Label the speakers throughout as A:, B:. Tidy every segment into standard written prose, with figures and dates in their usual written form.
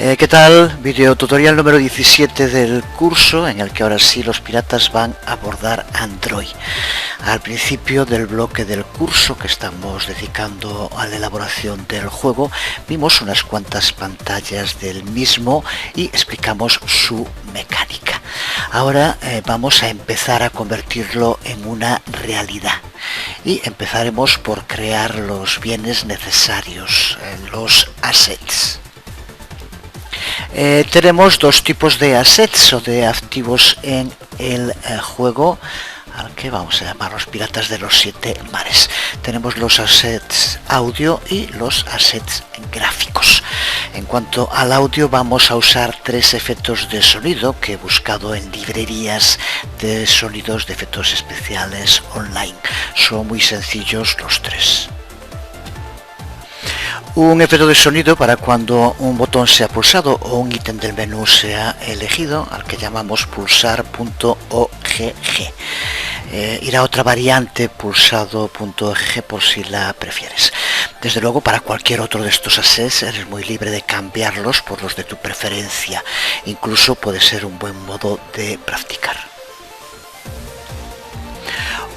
A: ¿Qué tal? Video tutorial número 17 del curso, en el que ahora sí los piratas van a abordar Android. Al principio del bloque del curso que estamos dedicando a la elaboración del juego, vimos unas cuantas pantallas del mismo y explicamos su mecánica. Ahora vamos a empezar a convertirlo en una realidad y empezaremos por crear los bienes necesarios, los assets. Tenemos dos tipos de assets o de activos en el juego, al que vamos a llamar los piratas de los 7 mares. Tenemos los assets audio y los assets gráficos. En cuanto al audio, vamos a usar 3 efectos de sonido que he buscado en librerías de sonidos de efectos especiales online. Son muy sencillos los 3. Un efecto de sonido para cuando un botón sea pulsado o un ítem del menú sea elegido, al que llamamos pulsar.ogg. Irá otra variante, pulsado.ogg, por si la prefieres. Desde luego, para cualquier otro de estos assets eres muy libre de cambiarlos por los de tu preferencia. Incluso puede ser un buen modo de practicar.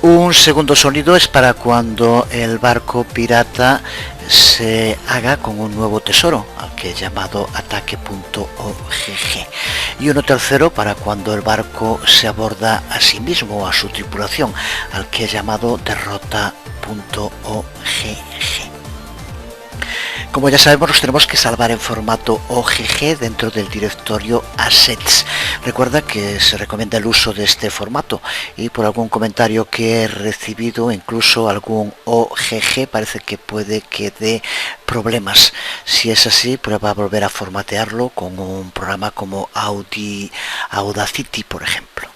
A: Un segundo sonido es para cuando el barco pirata se haga con un nuevo tesoro, al que he llamado ataque.ogg. Y uno tercero para cuando el barco se aborda a sí mismo o a su tripulación, al que he llamado derrota.ogg. Como ya sabemos, los tenemos que salvar en formato OGG dentro del directorio Assets. Recuerda que se recomienda el uso de este formato, y por algún comentario que he recibido, incluso algún OGG parece que puede que dé problemas. Si es así, prueba a volver a formatearlo con un programa como Audacity, por ejemplo.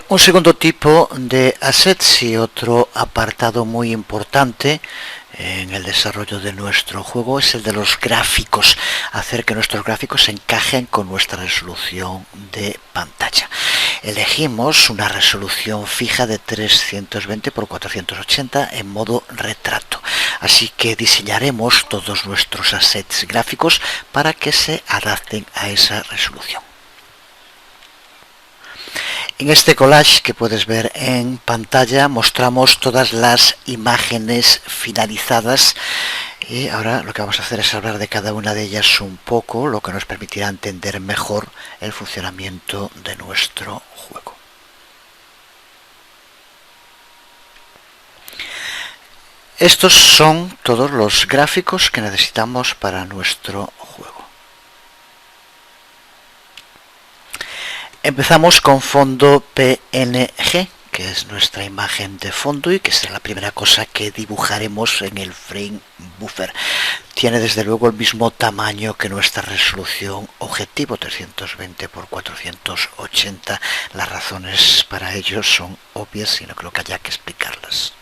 A: Un segundo tipo de assets y otro apartado muy importante en el desarrollo de nuestro juego es el de los gráficos, hacer que nuestros gráficos encajen con nuestra resolución de pantalla. Elegimos una resolución fija de 320 x 480 en modo retrato, así que diseñaremos todos nuestros assets gráficos para que se adapten a esa resolución. En este collage que puedes ver en pantalla mostramos todas las imágenes finalizadas, y ahora lo que vamos a hacer es hablar de cada una de ellas un poco, lo que nos permitirá entender mejor el funcionamiento de nuestro juego. Estos son todos los gráficos que necesitamos para nuestro juego. Empezamos con fondo PNG, que es nuestra imagen de fondo y que será la primera cosa que dibujaremos en el frame buffer. Tiene desde luego el mismo tamaño que nuestra resolución objetivo, 320 x 480. Las razones para ello son obvias y no creo que haya que explicarlas.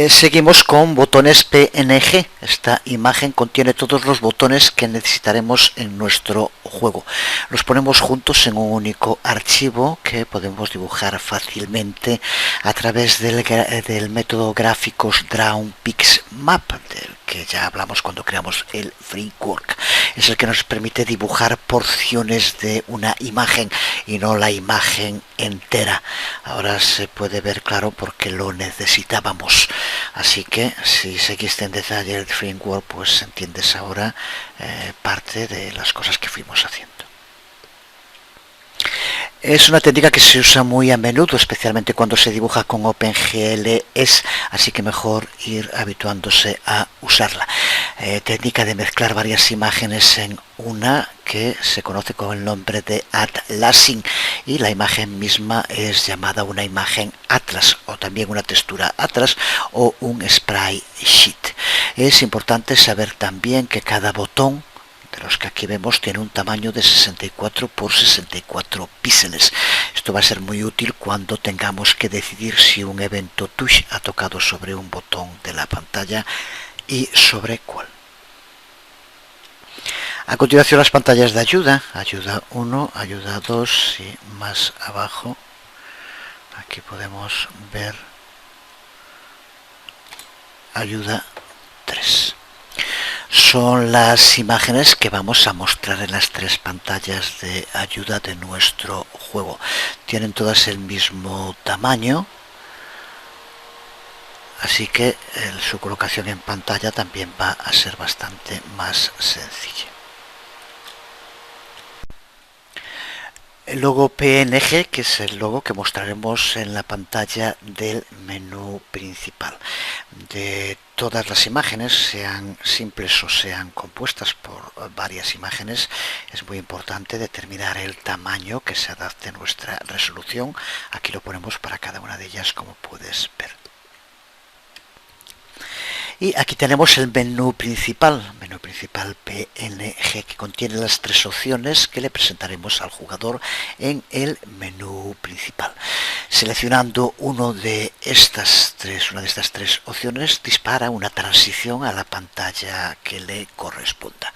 A: Seguimos con botones PNG. Esta imagen contiene todos los botones que necesitaremos en nuestro juego. Los ponemos juntos en un único archivo que podemos dibujar fácilmente a través del método gráficos DrawPixMap, del que ya hablamos cuando creamos el framework. Es el que nos permite dibujar porciones de una imagen y no la imagen entera. Ahora se puede ver claro porque lo necesitábamos. Así que si seguiste en detalle el framework, pues entiendes ahora parte de las cosas que fuimos haciendo. Es una técnica que se usa muy a menudo, especialmente cuando se dibuja con OpenGLS, así que mejor ir habituándose a usarla. Técnica de mezclar varias imágenes en una, que se conoce con el nombre de atlasing, y la imagen misma es llamada una imagen atlas, o también una textura atlas o un sprite sheet. Es importante saber también que cada botón de los que aquí vemos tiene un tamaño de 64 por 64 píxeles. Esto va a ser muy útil cuando tengamos que decidir si un evento touch ha tocado sobre un botón de la pantalla y sobre cuál. A continuación, las pantallas de ayuda, ayuda 1, ayuda 2 y más abajo. Aquí podemos ver ayuda 3. Son las imágenes que vamos a mostrar en las 3 pantallas de ayuda de nuestro juego. Tienen todas el mismo tamaño, así que su colocación en pantalla también va a ser bastante más sencilla. El logo PNG, que es el logo que mostraremos en la pantalla del menú principal. De todas las imágenes, sean simples o sean compuestas por varias imágenes, es muy importante determinar el tamaño que se adapte a nuestra resolución. Aquí lo ponemos para cada una de ellas, como puedes ver. Y aquí tenemos el menú principal PNG, que contiene las 3 opciones que le presentaremos al jugador en el menú principal. Seleccionando una de estas tres opciones, dispara una transición a la pantalla que le corresponda.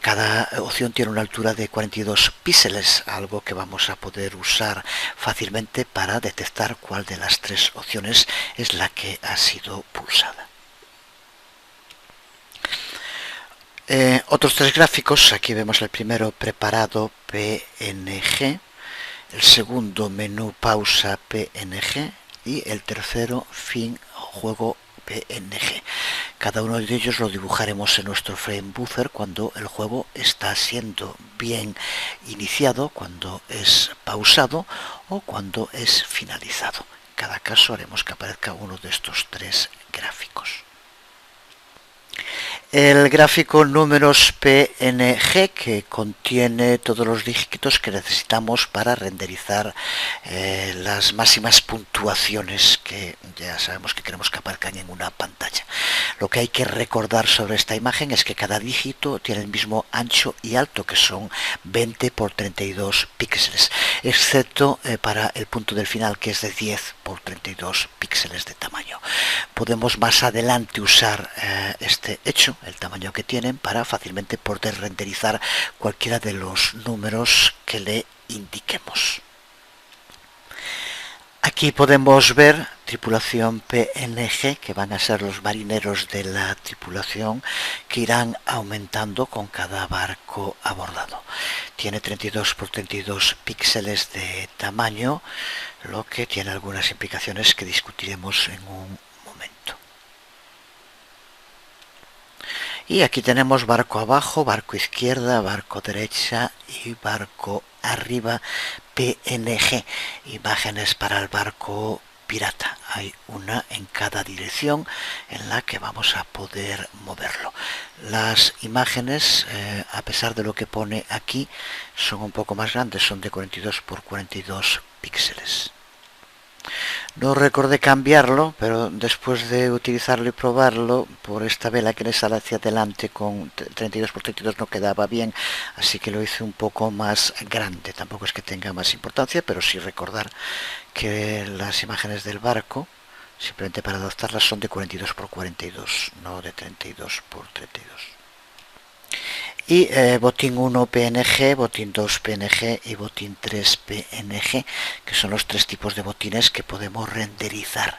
A: Cada opción tiene una altura de 42 píxeles, algo que vamos a poder usar fácilmente para detectar cuál de las 3 opciones es la que ha sido pulsada. Otros 3 gráficos, aquí vemos el primero, preparado PNG, el segundo, menú pausa PNG, y el tercero, fin juego PNG. Cada uno de ellos lo dibujaremos en nuestro frame buffer cuando el juego está siendo bien iniciado, cuando es pausado o cuando es finalizado. En cada caso haremos que aparezca uno de estos 3 gráficos. El gráfico números PNG, que contiene todos los dígitos que necesitamos para renderizar las máximas puntuaciones que ya sabemos que queremos que aparezcan en una pantalla. Lo que hay que recordar sobre esta imagen es que cada dígito tiene el mismo ancho y alto, que son 20 por 32 píxeles, excepto para el punto del final, que es de 10 por 32 píxeles de tamaño. Podemos más adelante usar este hecho, el tamaño que tienen, para fácilmente poder renderizar cualquiera de los números que le indiquemos. Aquí podemos ver tripulación PNG, que van a ser los marineros de la tripulación, que irán aumentando con cada barco abordado. Tiene 32 por 32 píxeles de tamaño, lo que tiene algunas implicaciones que discutiremos en un momento. Y aquí tenemos barco abajo, barco izquierda, barco derecha y barco arriba PNG. Imágenes para el barco pirata. Hay una en cada dirección en la que vamos a poder moverlo. Las imágenes, a pesar de lo que pone aquí, son un poco más grandes, son de 42 por 42 píxeles. No recordé cambiarlo, pero después de utilizarlo y probarlo, por esta vela que le sale hacia adelante con 32 por 32 no quedaba bien, así que lo hice un poco más grande. Tampoco es que tenga más importancia, pero sí recordar que las imágenes del barco, simplemente para adaptarlas, son de 42 por 42, no de 32 por 32. Y botín 1 PNG, botín 2 PNG y botín 3 PNG, que son los 3 tipos de botines que podemos renderizar.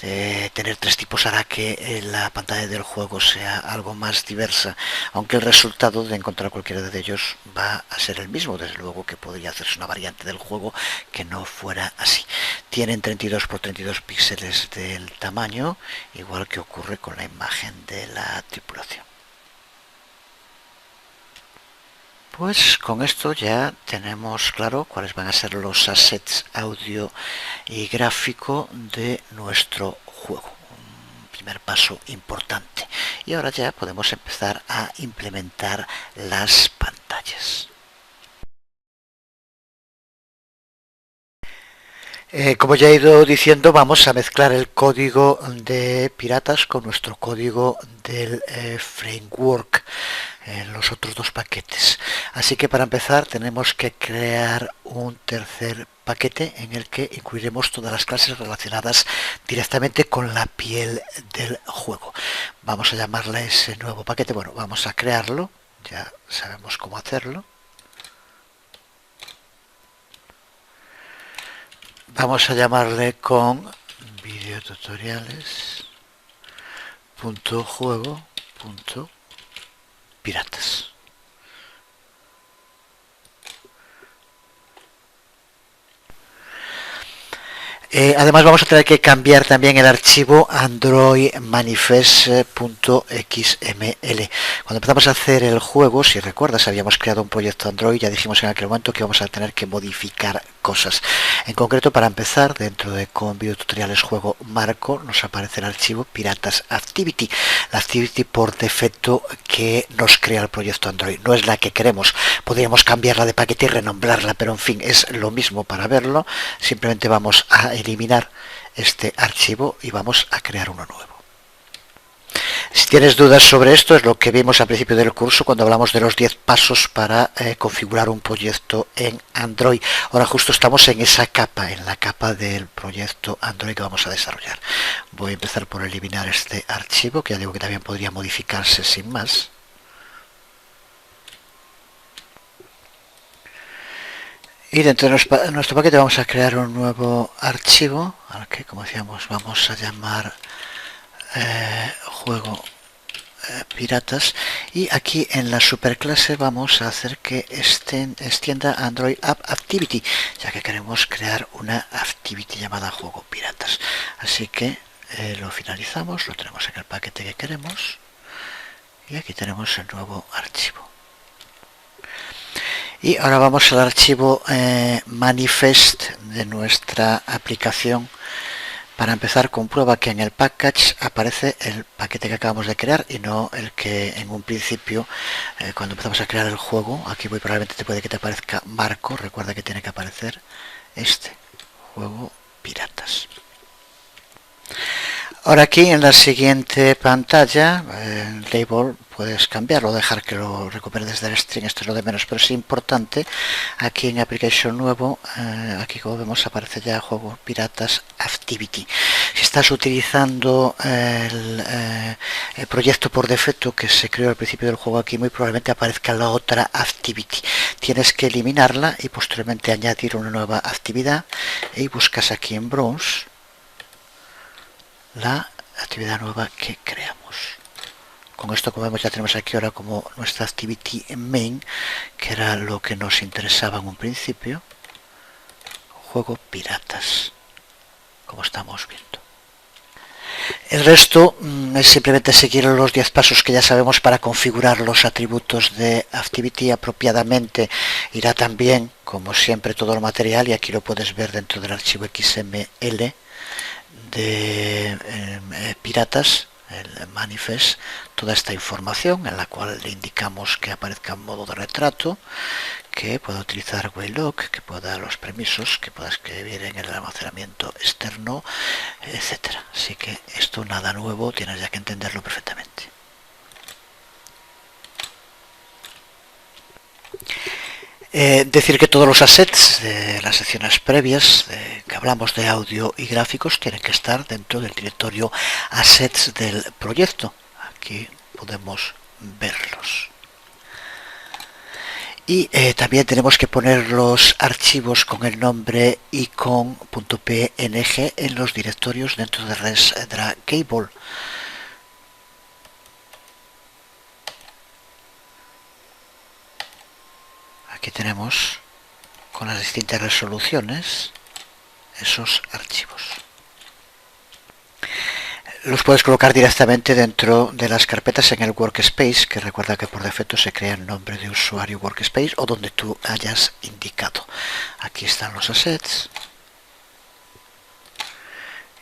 A: Tener 3 tipos hará que la pantalla del juego sea algo más diversa, aunque el resultado de encontrar cualquiera de ellos va a ser el mismo. Desde luego que podría hacerse una variante del juego que no fuera así. Tienen 32 por 32 píxeles del tamaño, igual que ocurre con la imagen de la tripulación. Pues con esto ya tenemos claro cuáles van a ser los assets audio y gráfico de nuestro juego. Un primer paso importante. Y ahora ya podemos empezar a implementar las pantallas. Como ya he ido diciendo, vamos a mezclar el código de Piratas con nuestro código del framework en los otros 2 paquetes. Así que para empezar tenemos que crear un tercer paquete en el que incluiremos todas las clases relacionadas directamente con la piel del juego. Vamos a llamarle a ese nuevo paquete, bueno, vamos a crearlo, ya sabemos cómo hacerlo. Vamos a llamarle con videotutoriales juego.piratas. Además vamos a tener que cambiar también el archivo Android manifest.xml. Cuando empezamos a hacer el juego, si recuerdas, habíamos creado un proyecto Android, ya dijimos en aquel momento que vamos a tener que modificar cosas. En concreto, para empezar, dentro de con videotutoriales juego marco, nos aparece el archivo piratas activity, la activity por defecto que nos crea el proyecto Android. No es la que queremos, podríamos cambiarla de paquete y renombrarla, pero en fin, es lo mismo para verlo. Simplemente vamos a eliminar este archivo y vamos a crear uno nuevo. Si tienes dudas sobre esto, es lo que vimos al principio del curso cuando hablamos de los 10 pasos para configurar un proyecto en Android. Ahora justo estamos en esa capa, en la capa del proyecto Android que vamos a desarrollar. Voy a empezar por eliminar este archivo, que ya digo que también podría modificarse sin más. Y dentro de nuestro paquete vamos a crear un nuevo archivo, al que, como decíamos, vamos a llamar juego piratas, y aquí en la superclase vamos a hacer que extienda Android App Activity, ya que queremos crear una activity llamada juego piratas. Así que lo finalizamos, lo tenemos en el paquete que queremos, y aquí tenemos el nuevo archivo. Y ahora vamos al archivo manifest de nuestra aplicación. Para empezar, comprueba que en el package aparece el paquete que acabamos de crear y no el que en un principio, cuando empezamos a crear el juego, aquí probablemente te puede que te aparezca marco. Recuerda que tiene que aparecer este juego piratas. Ahora aquí en la siguiente pantalla, el label puedes cambiarlo, dejar que lo recupere desde el string, esto es lo de menos, pero es importante. Aquí en Application nuevo, aquí como vemos aparece ya juego piratas activity. Si estás utilizando el proyecto por defecto que se creó al principio del juego, aquí muy probablemente aparezca la otra activity. Tienes que eliminarla y posteriormente añadir una nueva actividad, y buscas aquí en Browse la actividad nueva que creamos. Con esto, como vemos, ya tenemos aquí ahora como nuestra activity main, que era lo que nos interesaba en un principio, juego piratas, como estamos viendo. El resto es simplemente seguir los 10 pasos que ya sabemos para configurar los atributos de Activity apropiadamente. Irá también, como siempre, todo el material, y aquí lo puedes ver dentro del archivo XML de piratas, el manifest, toda esta información en la cual le indicamos que aparezca en modo de retrato, que pueda utilizar Waylog, que pueda los permisos, que pueda escribir en el almacenamiento externo, etcétera. Así que esto nada nuevo, tienes ya que entenderlo perfectamente. Decir que todos los assets de las secciones previas que hablamos de audio y gráficos tienen que estar dentro del directorio assets del proyecto. Aquí podemos verlos. Y también tenemos que poner los archivos con el nombre icon.png en los directorios dentro de ResDraGable. Aquí tenemos con las distintas resoluciones esos archivos. Los puedes colocar directamente dentro de las carpetas en el workspace, que recuerda que por defecto se crea el nombre de usuario workspace o donde tú hayas indicado. Aquí están los assets.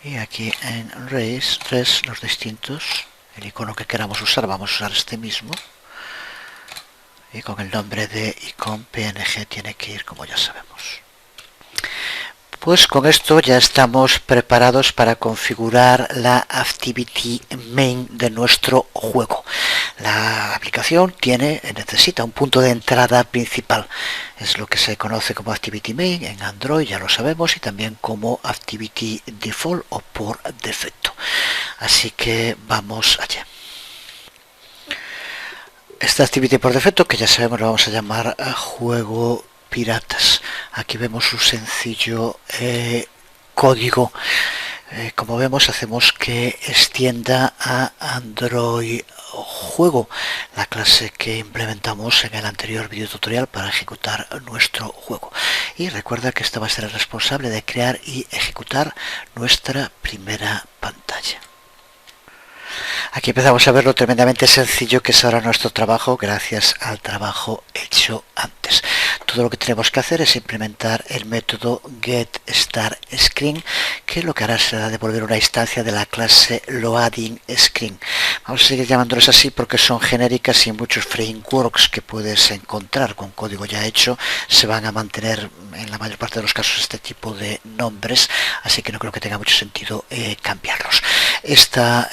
A: Y aquí en res los distintos, el icono que queramos usar, vamos a usar este mismo. Y con el nombre de icon PNG tiene que ir, como ya sabemos. Pues con esto ya estamos preparados para configurar la activity main de nuestro juego. La aplicación necesita un punto de entrada principal. Es lo que se conoce como activity main en Android, ya lo sabemos, y también como activity default o por defecto. Así que vamos allá. Esta activity por defecto, que ya sabemos, lo vamos a llamar juego piratas. Aquí vemos un sencillo código. Como vemos, hacemos que extienda a Android Juego, la clase que implementamos en el anterior video tutorial para ejecutar nuestro juego. Y recuerda que esta va a ser el responsable de crear y ejecutar nuestra primera pantalla. Aquí empezamos a ver lo tremendamente sencillo que es ahora nuestro trabajo gracias al trabajo hecho antes. Todo lo que tenemos que hacer es implementar el método getStartScreen, que lo que hará será devolver una instancia de la clase loadingScreen. Vamos a seguir llamándoles así porque son genéricas y muchos frameworks que puedes encontrar con código ya hecho se van a mantener en la mayor parte de los casos este tipo de nombres, así que no creo que tenga mucho sentido cambiarlos. Esta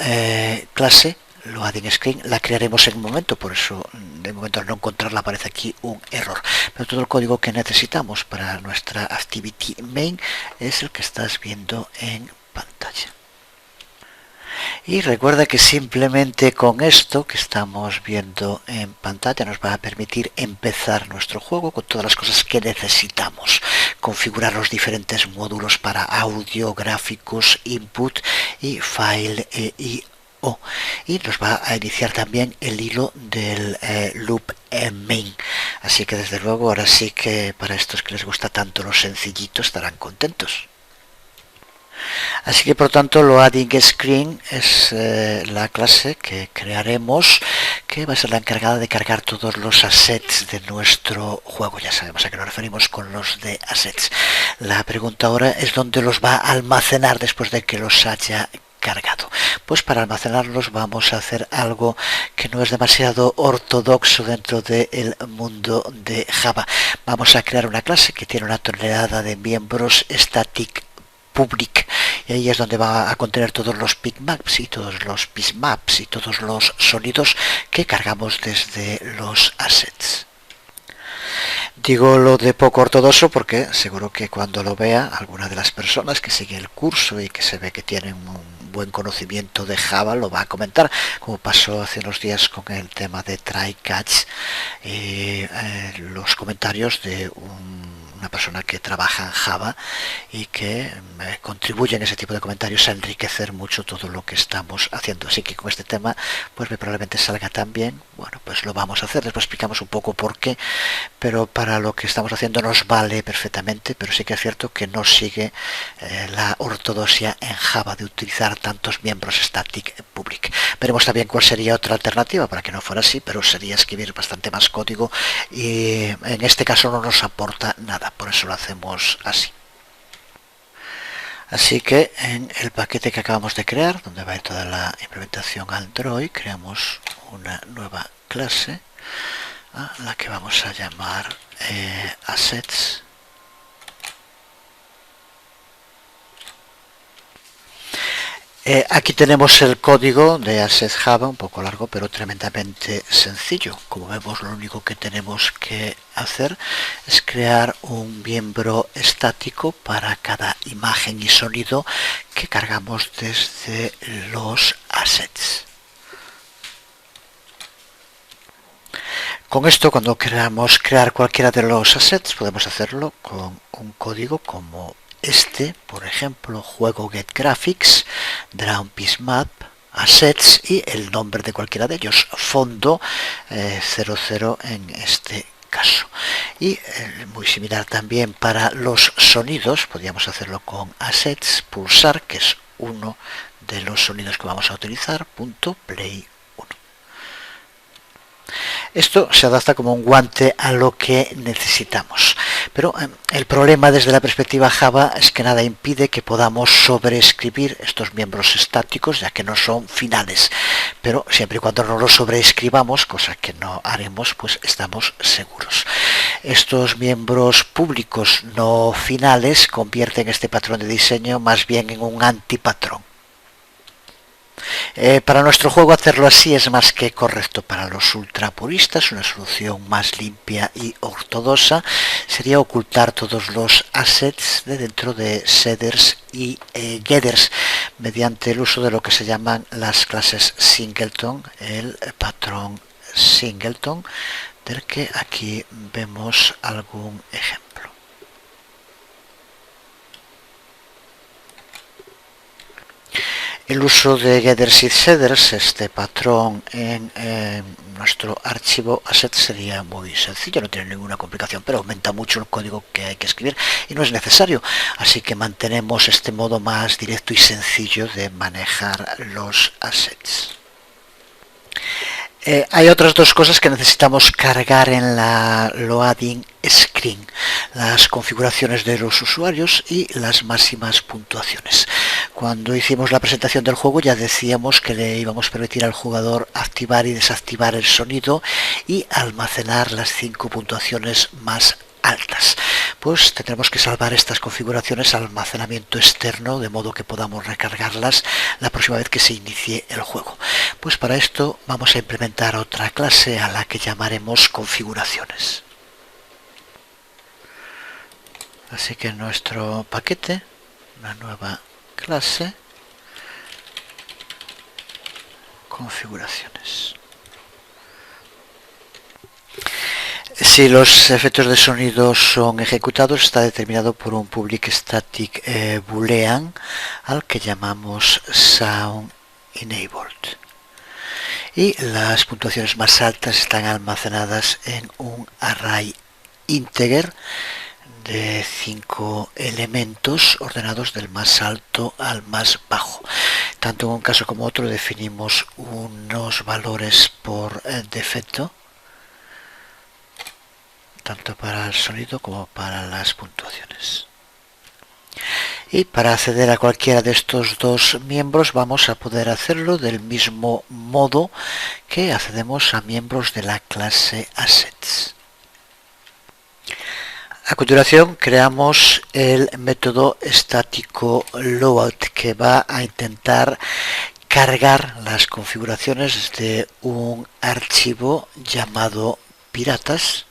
A: clase loadingScreen la crearemos en un momento, por eso de momento al no encontrarla aparece aquí un error, pero todo el código que necesitamos para nuestra activity main es el que estás viendo en pantalla. Y recuerda que simplemente con esto que estamos viendo en pantalla nos va a permitir empezar nuestro juego con todas las cosas que necesitamos. Configurar los diferentes módulos para audio, gráficos, input y file y nos va a iniciar también el hilo del loop main. Así que desde luego ahora sí que para estos que les gusta tanto lo sencillito estarán contentos. Así que por tanto loadingScreen es la clase que crearemos, que va a ser la encargada de cargar todos los assets de nuestro juego. Ya sabemos a qué nos referimos con los de assets. La pregunta ahora es dónde los va a almacenar después de que los haya cargado. Pues para almacenarlos vamos a hacer algo que no es demasiado ortodoxo dentro del mundo de Java. Vamos a crear una clase que tiene una tonelada de miembros static public, y ahí es donde va a contener todos los bitmaps y todos los pismaps y todos los sonidos que cargamos desde los assets. Digo lo de poco ortodoxo porque seguro que cuando lo vea alguna de las personas que sigue el curso y que se ve que tienen un buen conocimiento de Java lo va a comentar, como pasó hace unos días con el tema de try catch y los comentarios de una persona que trabaja en Java y que contribuye en ese tipo de comentarios a enriquecer mucho todo lo que estamos haciendo. Así que con este tema pues probablemente salga también. Bueno, pues lo vamos a hacer, después explicamos un poco por qué, pero para lo que estamos haciendo nos vale perfectamente, pero sí que es cierto que no sigue la ortodoxia en Java de utilizar tantos miembros static public. Veremos también cuál sería otra alternativa para que no fuera así, pero sería escribir bastante más código y en este caso no nos aporta nada, por eso lo hacemos así. Así que en el paquete que acabamos de crear, donde va a ir toda la implementación Android, creamos una nueva clase a la que vamos a llamar assets. Aquí tenemos el código de Assets Java, un poco largo pero tremendamente sencillo. Como vemos, lo único que tenemos que hacer es crear un miembro estático para cada imagen y sonido que cargamos desde los assets. Con esto, cuando queramos crear cualquiera de los assets, podemos hacerlo con un código como este, por ejemplo, juego getGraphics, drawPieceMap, assets y el nombre de cualquiera de ellos, fondo 00 en este caso. Y muy similar también para los sonidos, podríamos hacerlo con assets, pulsar, que es uno de los sonidos que vamos a utilizar, punto play. Esto se adapta como un guante a lo que necesitamos. Pero el problema desde la perspectiva Java es que nada impide que podamos sobreescribir estos miembros estáticos, ya que no son finales. Pero siempre y cuando no los sobreescribamos, cosa que no haremos, pues estamos seguros. Estos miembros públicos no finales convierten este patrón de diseño más bien en un antipatrón. Para nuestro juego hacerlo así es más que correcto. Para los ultrapuristas, una solución más limpia y ortodoxa sería ocultar todos los assets de dentro de setters y getters mediante el uso de lo que se llaman las clases singleton, el patrón singleton, del que aquí vemos algún ejemplo. El uso de getters y setters, este patrón en nuestro archivo asset, sería muy sencillo, no tiene ninguna complicación, pero aumenta mucho el código que hay que escribir y no es necesario, así que mantenemos este modo más directo y sencillo de manejar los assets. Hay otras dos cosas que necesitamos cargar en la loading screen: las configuraciones de los usuarios y las máximas puntuaciones. Cuando hicimos la presentación del juego ya decíamos que le íbamos a permitir al jugador activar y desactivar el sonido y almacenar las 5 puntuaciones más altas. Pues tendremos que salvar estas configuraciones al almacenamiento externo, de modo que podamos recargarlas la próxima vez que se inicie el juego. Pues para esto vamos a implementar otra clase a la que llamaremos configuraciones. Así que en nuestro paquete, una nueva clase, configuraciones. Si los efectos de sonido son ejecutados, está determinado por un public static boolean al que llamamos sound enabled. Y las puntuaciones más altas están almacenadas en un array integer de 5 elementos ordenados del más alto al más bajo. Tanto en un caso como otro definimos unos valores por defecto, tanto para el sonido como para las puntuaciones. Y para acceder a cualquiera de estos dos miembros vamos a poder hacerlo del mismo modo que accedemos a miembros de la clase assets. A continuación creamos el método estático load, que va a intentar cargar las configuraciones de un archivo llamado piratas,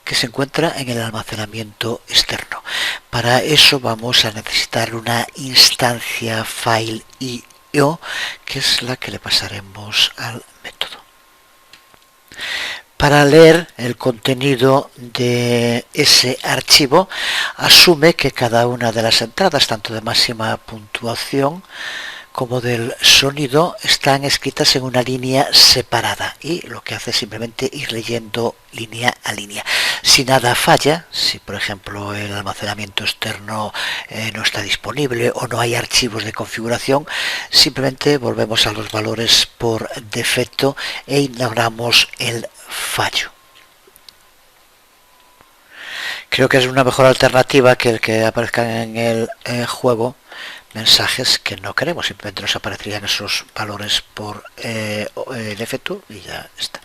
A: que se encuentra en el almacenamiento externo. Para eso vamos a necesitar una instancia file.io, que es la que le pasaremos al método. Para leer el contenido de ese archivo, asume que cada una de las entradas, tanto de máxima puntuación como del sonido, están escritas en una línea separada, y lo que hace es simplemente ir leyendo línea a línea. Si nada falla, si por ejemplo el almacenamiento externo no está disponible o no hay archivos de configuración, simplemente volvemos a los valores por defecto e ignoramos el fallo. Creo que es una mejor alternativa que el que aparezcan en el juego mensajes que no queremos. Simplemente nos aparecerían esos valores por defecto y ya está.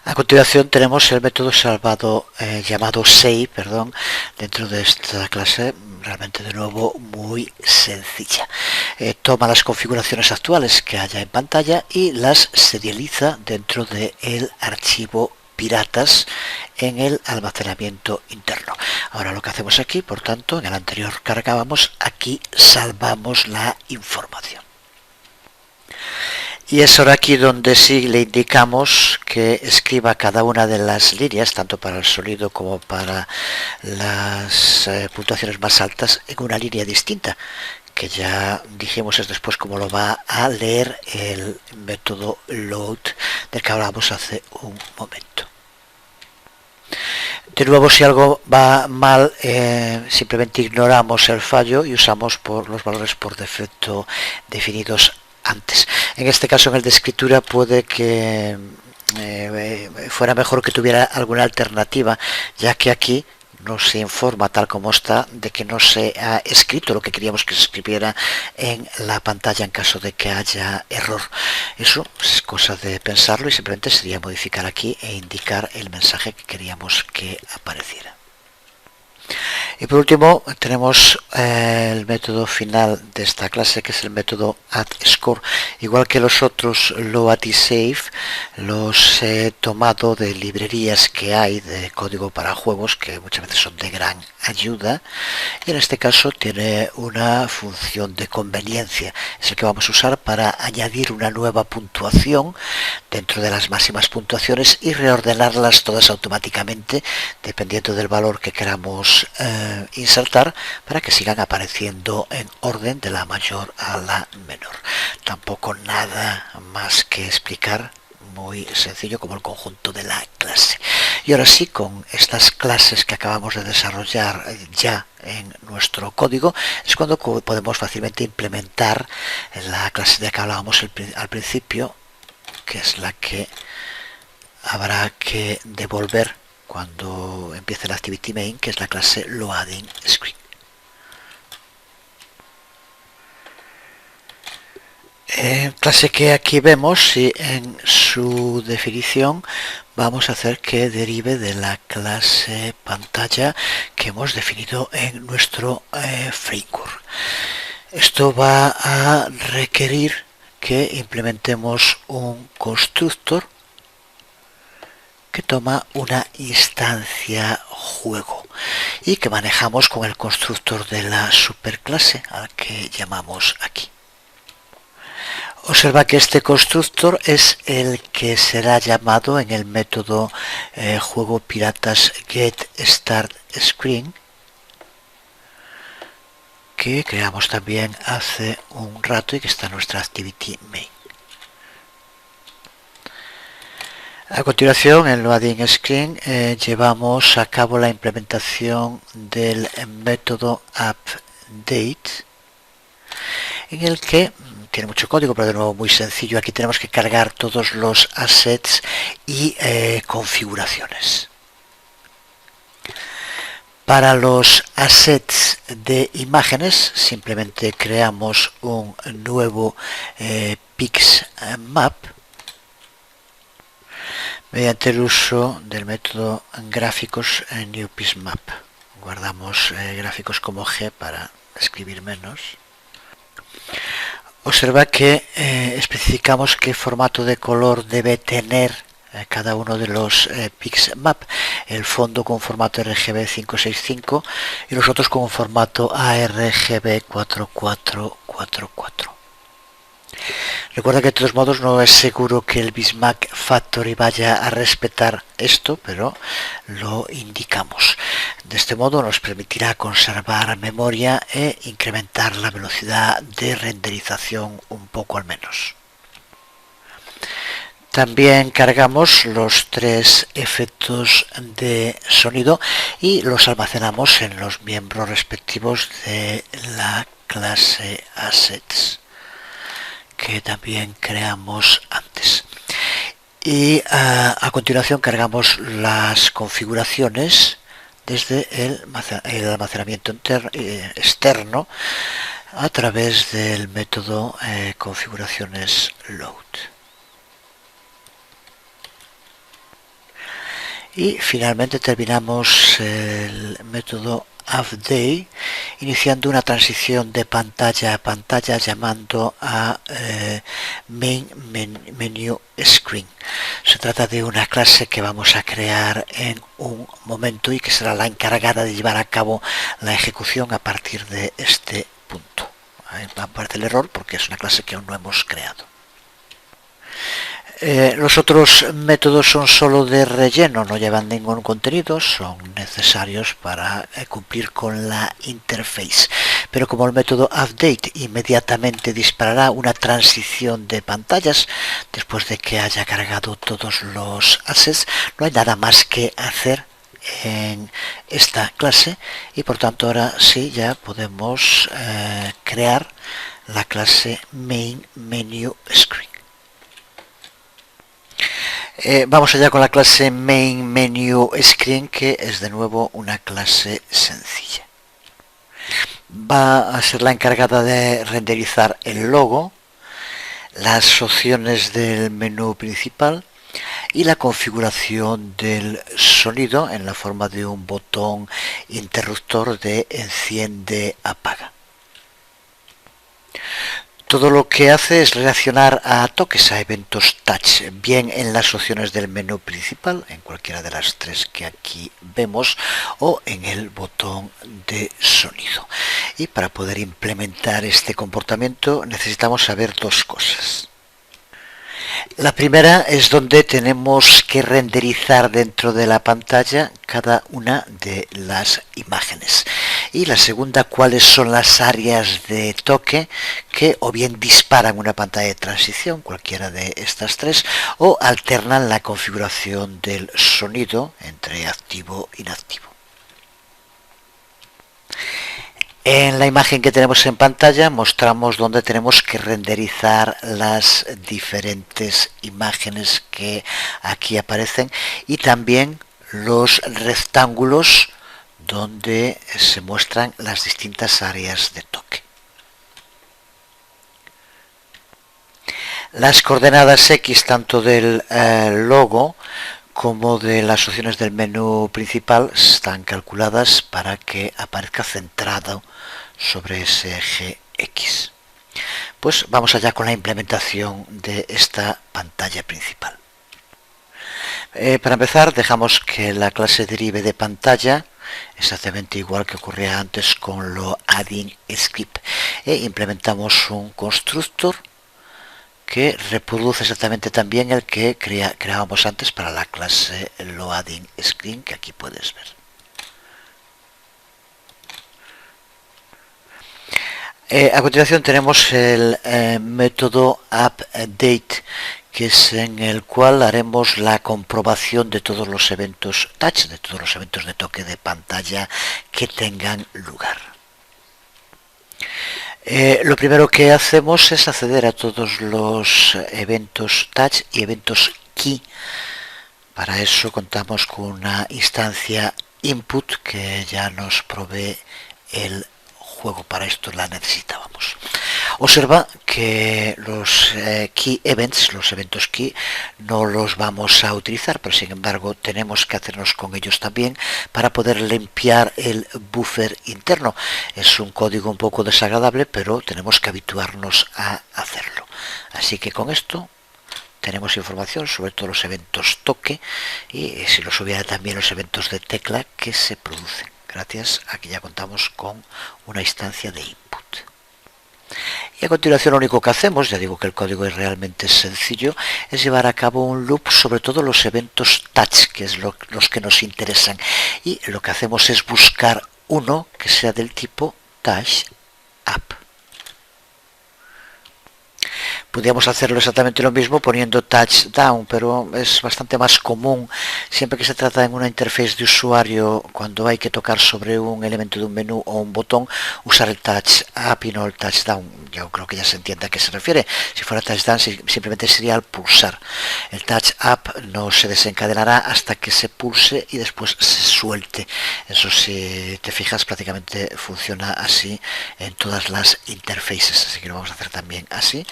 A: A continuación tenemos el método llamado save, dentro de esta clase, realmente de nuevo muy sencilla. Toma las configuraciones actuales que haya en pantalla y las serializa dentro del archivo piratas en el almacenamiento interno. Ahora lo que hacemos aquí, por tanto, en el anterior cargábamos, aquí salvamos la información. Y es ahora aquí donde sí le indicamos que escriba cada una de las líneas, tanto para el sonido como para las puntuaciones más altas, en una línea distinta, que ya dijimos es después cómo lo va a leer el método load del que hablábamos hace un momento. De nuevo, si algo va mal, simplemente ignoramos el fallo y usamos los valores por defecto definidos antes. En este caso, en el de escritura, puede que fuera mejor que tuviera alguna alternativa, ya que aquí nos informa, tal como está, de que no se ha escrito lo que queríamos que se escribiera en la pantalla en caso de que haya error. Eso es cosa de pensarlo y simplemente sería modificar aquí e indicar el mensaje que queríamos que apareciera. Y por último tenemos el método final de esta clase, que es el método addScore. Igual que los otros load y save, los he tomado de librerías que hay de código para juegos, que muchas veces son de gran ayuda, y en este caso tiene una función de conveniencia. Es el que vamos a usar para añadir una nueva puntuación dentro de las máximas puntuaciones y reordenarlas todas automáticamente dependiendo del valor que queramos insertar para que sigan apareciendo en orden de la mayor a la menor. Tampoco nada más que explicar, muy sencillo como el conjunto de la clase. Y ahora sí, con estas clases que acabamos de desarrollar ya en nuestro código, es cuando podemos fácilmente implementar la clase de la que hablábamos al principio, que es la que habrá que devolver cuando empiece la activity main, que es la clase loading screen. Clase que aquí vemos, y en su definición vamos a hacer que derive de la clase pantalla que hemos definido en nuestro framework. Esto va a requerir que implementemos un constructor que toma una instancia juego y que manejamos con el constructor de la superclase al que llamamos aquí. Observa que este constructor es el que será llamado en el método juego piratas getStartScreen, que creamos también hace un rato y que está en nuestra activity main. A continuación, en loading screen llevamos a cabo la implementación del método update, en el que tiene mucho código, pero de nuevo muy sencillo. Aquí tenemos que cargar todos los assets y configuraciones. Para los assets de imágenes simplemente creamos un nuevo pixmap mediante el uso del método gráficos newPixMap. Guardamos gráficos como G para escribir menos. Observa que especificamos qué formato de color debe tener cada uno de los pixmap, el fondo con formato RGB 565 y los otros con formato ARGB 4444. Recuerda que de todos modos no es seguro que el Bismack Factory vaya a respetar esto, pero lo indicamos. De este modo nos permitirá conservar memoria e incrementar la velocidad de renderización un poco al menos. También cargamos los 3 efectos de sonido y los almacenamos en los miembros respectivos de la clase Assets, que también creamos antes. Y a continuación cargamos las configuraciones desde el almacenamiento externo a través del método configuraciones load. Y finalmente terminamos el método update iniciando una transición de pantalla a pantalla llamando a main menu screen. Se trata de una clase que vamos a crear en un momento y que será la encargada de llevar a cabo la ejecución a partir de este punto. Ahí va a aparecer el error porque es una clase que aún no hemos creado. Los otros métodos son solo de relleno, no llevan ningún contenido, son necesarios para cumplir con la interface. Pero como el método update inmediatamente disparará una transición de pantallas después de que haya cargado todos los assets, no hay nada más que hacer en esta clase y por tanto ahora sí ya podemos crear la clase main menu screen. Vamos allá con la clase main menu screen, que es de nuevo una clase sencilla. Va a ser la encargada de renderizar el logo, las opciones del menú principal y la configuración del sonido en la forma de un botón interruptor de enciende-apaga. Todo lo que hace es reaccionar a toques, a eventos touch, bien en las opciones del menú principal, en cualquiera de las 3 que aquí vemos, o en el botón de sonido. Y para poder implementar este comportamiento necesitamos saber 2 cosas. La primera es donde tenemos que renderizar dentro de la pantalla cada una de las imágenes. Y la segunda, cuáles son las áreas de toque que o bien disparan una pantalla de transición, cualquiera de estas tres, o alternan la configuración del sonido entre activo e inactivo. En la imagen que tenemos en pantalla mostramos dónde tenemos que renderizar las diferentes imágenes que aquí aparecen y también los rectángulos donde se muestran las distintas áreas de toque. Las coordenadas X tanto del logo como de las opciones del menú principal están calculadas para que aparezca centrado sobre ese eje X. Pues vamos allá con la implementación de esta pantalla principal. Para empezar, dejamos que la clase derive de pantalla, exactamente igual que ocurría antes con lo adding script, e implementamos un constructor que reproduce exactamente también el que creábamos antes para la clase loadingScreen, que aquí puedes ver. A continuación tenemos el método update, que es en el cual haremos la comprobación de todos los eventos touch, de todos los eventos de toque de pantalla que tengan lugar. Lo primero que hacemos es acceder a todos los eventos touch y eventos key. Para eso contamos con una instancia input que ya nos provee el juego. Para esto la necesitábamos. Observa que los key events, los eventos key, no los vamos a utilizar, pero sin embargo tenemos que hacernos con ellos también para poder limpiar el buffer interno. Es un código un poco desagradable, pero tenemos que habituarnos a hacerlo. Así que con esto tenemos información sobre todos los eventos toque y si los hubiera también los eventos de tecla que se producen, gracias a que ya contamos con una instancia de input. Y a continuación lo único que hacemos, ya digo que el código es realmente sencillo, es llevar a cabo un loop sobre todo los eventos touch, que es los que nos interesan. Y lo que hacemos es buscar uno que sea del tipo touch up. Podríamos hacerlo exactamente lo mismo poniendo touchdown, pero es bastante más común siempre que se trata en una interface de usuario, cuando hay que tocar sobre un elemento de un menú o un botón, usar el touch up y no el touchdown. Yo creo que ya se entiende a qué se refiere. Si fuera touchdown simplemente sería al pulsar. El touch up no se desencadenará hasta que se pulse y después se suelte. Eso, si te fijas, prácticamente funciona así en todas las interfaces, así que lo vamos a hacer también así.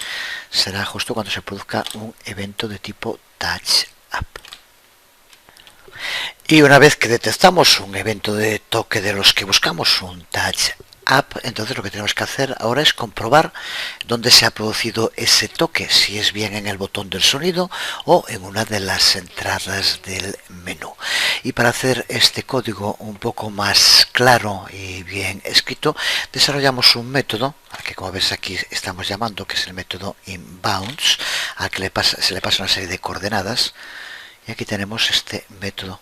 A: Será justo cuando se produzca un evento de tipo touch up. Y una vez que detectamos un evento de toque de los que buscamos, un touch up, entonces lo que tenemos que hacer ahora es comprobar dónde se ha producido ese toque, si es bien en el botón del sonido o en una de las entradas del menú. Y para hacer este código un poco más claro y bien escrito, desarrollamos un método al que, como ves aquí, estamos llamando, que es el método inbounds, al que se le pasa una serie de coordenadas, y aquí tenemos este método,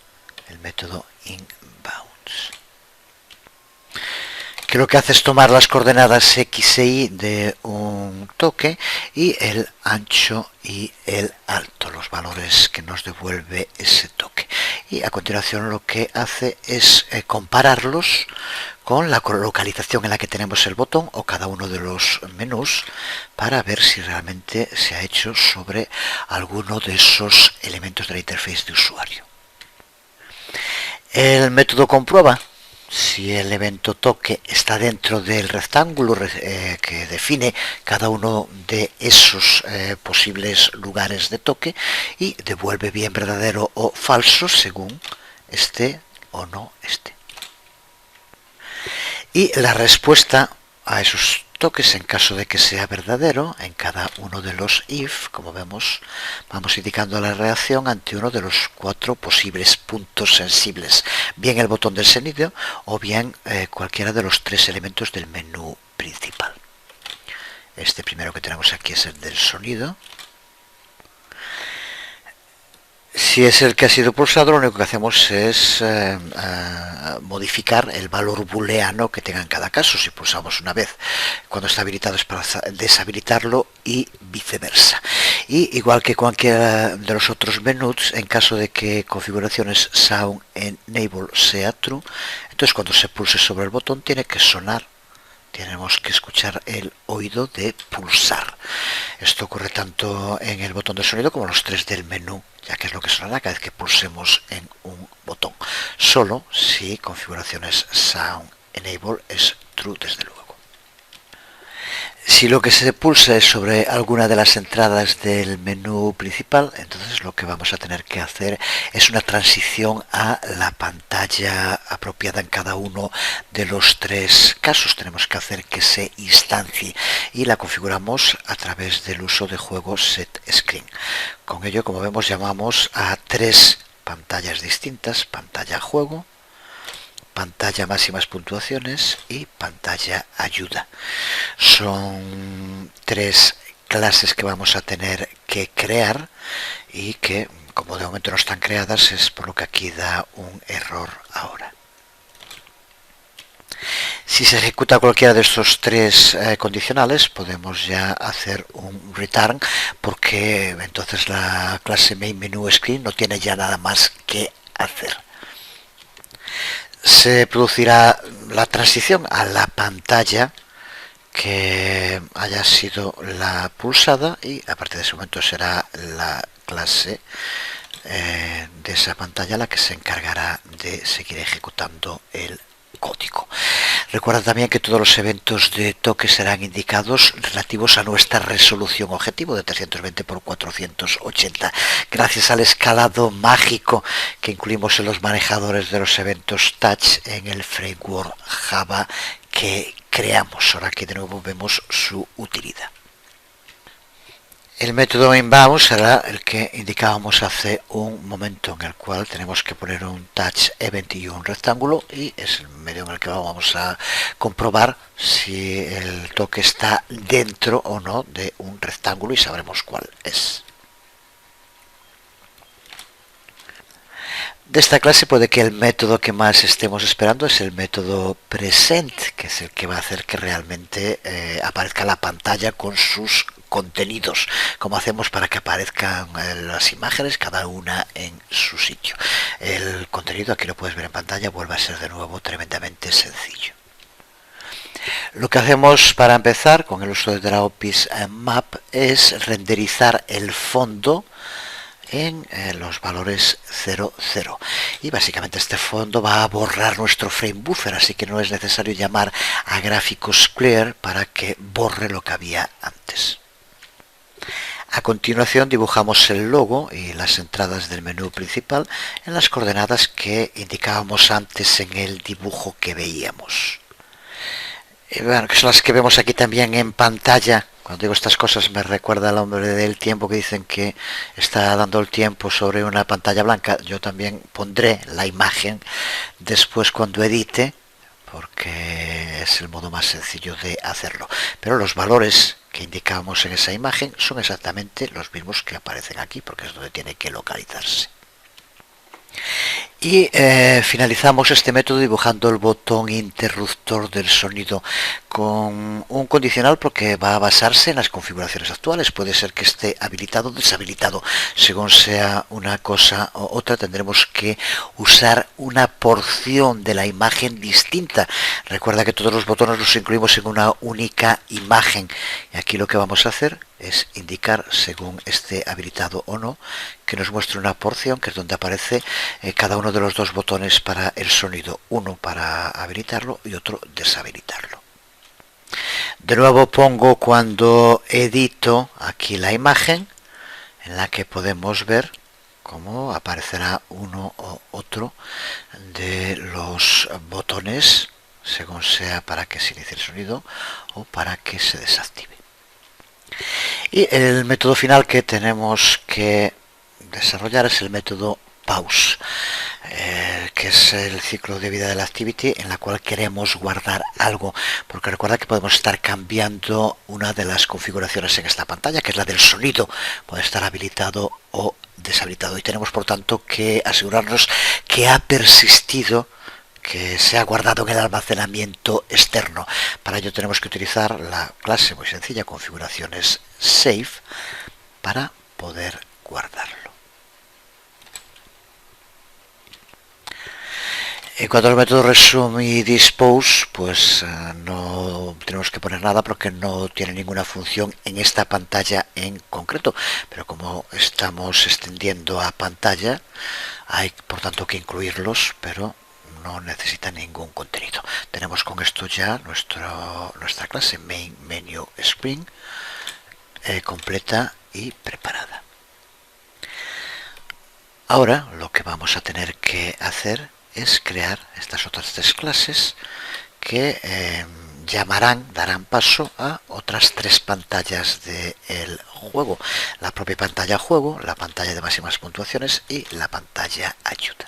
A: el método inbounds, que lo que hace es tomar las coordenadas X e Y de un toque y el ancho y el alto, los valores que nos devuelve ese toque. Y a continuación lo que hace es compararlos con la localización en la que tenemos el botón o cada uno de los menús para ver si realmente se ha hecho sobre alguno de esos elementos de la interface de usuario. El método comprueba si el evento toque está dentro del rectángulo que define cada uno de esos posibles lugares de toque y devuelve bien verdadero o falso según esté o no esté. Y la respuesta a esos toques, en caso de que sea verdadero, en cada uno de los if, como vemos, vamos indicando la reacción ante uno de los 4 posibles puntos sensibles, bien el botón del sonido o bien cualquiera de los 3 elementos del menú principal. Este primero que tenemos aquí es el del sonido. Si es el que ha sido pulsado, lo único que hacemos es modificar el valor booleano que tenga en cada caso. Si pulsamos una vez cuando está habilitado es para deshabilitarlo y viceversa. Y igual que cualquiera de los otros menús, en caso de que configuraciones Sound Enable sea true, entonces cuando se pulse sobre el botón tiene que sonar. Tenemos que escuchar el oído de pulsar. Esto ocurre tanto en el botón de sonido como en los tres del menú, ya que es lo que sonará cada vez que pulsemos en un botón. Solo si configuraciones Sound Enable es true, desde luego. Si lo que se pulsa es sobre alguna de las entradas del menú principal, entonces lo que vamos a tener que hacer es una transición a la pantalla apropiada en cada uno de los tres casos. Tenemos que hacer que se instancie y la configuramos a través del uso de juego Set Screen. Con ello, como vemos, llamamos a tres pantallas distintas: pantalla juego, pantalla máximas puntuaciones y pantalla ayuda. Son tres clases que vamos a tener que crear y que, como de momento no están creadas, es por lo que aquí da un error ahora. Si se ejecuta cualquiera de estos tres condicionales, podemos ya hacer un return, porque entonces la clase main menu screen no tiene ya nada más que hacer. Se producirá la transición a la pantalla que haya sido la pulsada y a partir de ese momento será la clase de esa pantalla la que se encargará de seguir ejecutando el código. Recuerda también que todos los eventos de toque serán indicados relativos a nuestra resolución objetivo de 320 por 480, gracias al escalado mágico que incluimos en los manejadores de los eventos touch en el framework Java que creamos. Ahora que de nuevo vemos su utilidad. El método inbound será el que indicábamos hace un momento, en el cual tenemos que poner un touch event y un rectángulo, y es el medio en el que vamos a comprobar si el toque está dentro o no de un rectángulo y sabremos cuál es. De esta clase puede que el método que más estemos esperando es el método present, que es el que va a hacer que realmente aparezca la pantalla con sus contenidos, como hacemos para que aparezcan las imágenes cada una en su sitio. El contenido, aquí lo puedes ver en pantalla, vuelve a ser de nuevo tremendamente sencillo. Lo que hacemos para empezar con el uso de Drawpiece Map es renderizar el fondo en los valores 0, 0, y básicamente este fondo va a borrar nuestro frame buffer, así que no es necesario llamar a gráficos clear para que borre lo que había antes. A continuación dibujamos el logo y las entradas del menú principal en las coordenadas que indicábamos antes en el dibujo que veíamos. Bueno, que son las que vemos aquí también en pantalla. Cuando digo estas cosas me recuerda al hombre del tiempo que dicen que está dando el tiempo sobre una pantalla blanca. Yo también pondré la imagen después cuando edite, porque es el modo más sencillo de hacerlo. Pero los valores que indicamos en esa imagen son exactamente los mismos que aparecen aquí, porque es donde tiene que localizarse. Y finalizamos este método dibujando el botón interruptor del sonido con un condicional, porque va a basarse en las configuraciones actuales. Puede ser que esté habilitado o deshabilitado. Según sea una cosa o otra, tendremos que usar una porción de la imagen distinta. Recuerda que todos los botones los incluimos en una única imagen, y aquí lo que vamos a hacer es indicar, según esté habilitado o no, que nos muestre una porción, que es donde aparece cada uno de los dos botones para el sonido, uno para habilitarlo y otro deshabilitarlo. De nuevo pongo cuando edito aquí la imagen, en la que podemos ver cómo aparecerá uno o otro de los botones, según sea para que se inicie el sonido o para que se desactive. Y el método final que tenemos que desarrollar es el método pause, que es el ciclo de vida de la activity, en la cual queremos guardar algo, porque recuerda que podemos estar cambiando una de las configuraciones en esta pantalla, que es la del sonido, puede estar habilitado o deshabilitado, y tenemos por tanto que asegurarnos que ha persistido, que se ha guardado en el almacenamiento externo. Para ello tenemos que utilizar la clase muy sencilla, configuraciones save, para poder guardarlo. En cuanto al método resume y dispose, pues no tenemos que poner nada porque no tiene ninguna función en esta pantalla en concreto, pero como estamos extendiendo a pantalla, hay por tanto que incluirlos, pero no necesita ningún contenido. Tenemos con esto ya nuestra clase main menu screen completa y preparada. Ahora lo que vamos a tener que hacer es crear estas otras tres clases que darán paso a otras tres pantallas del juego: la propia pantalla juego, la pantalla de máximas puntuaciones y la pantalla ayuda.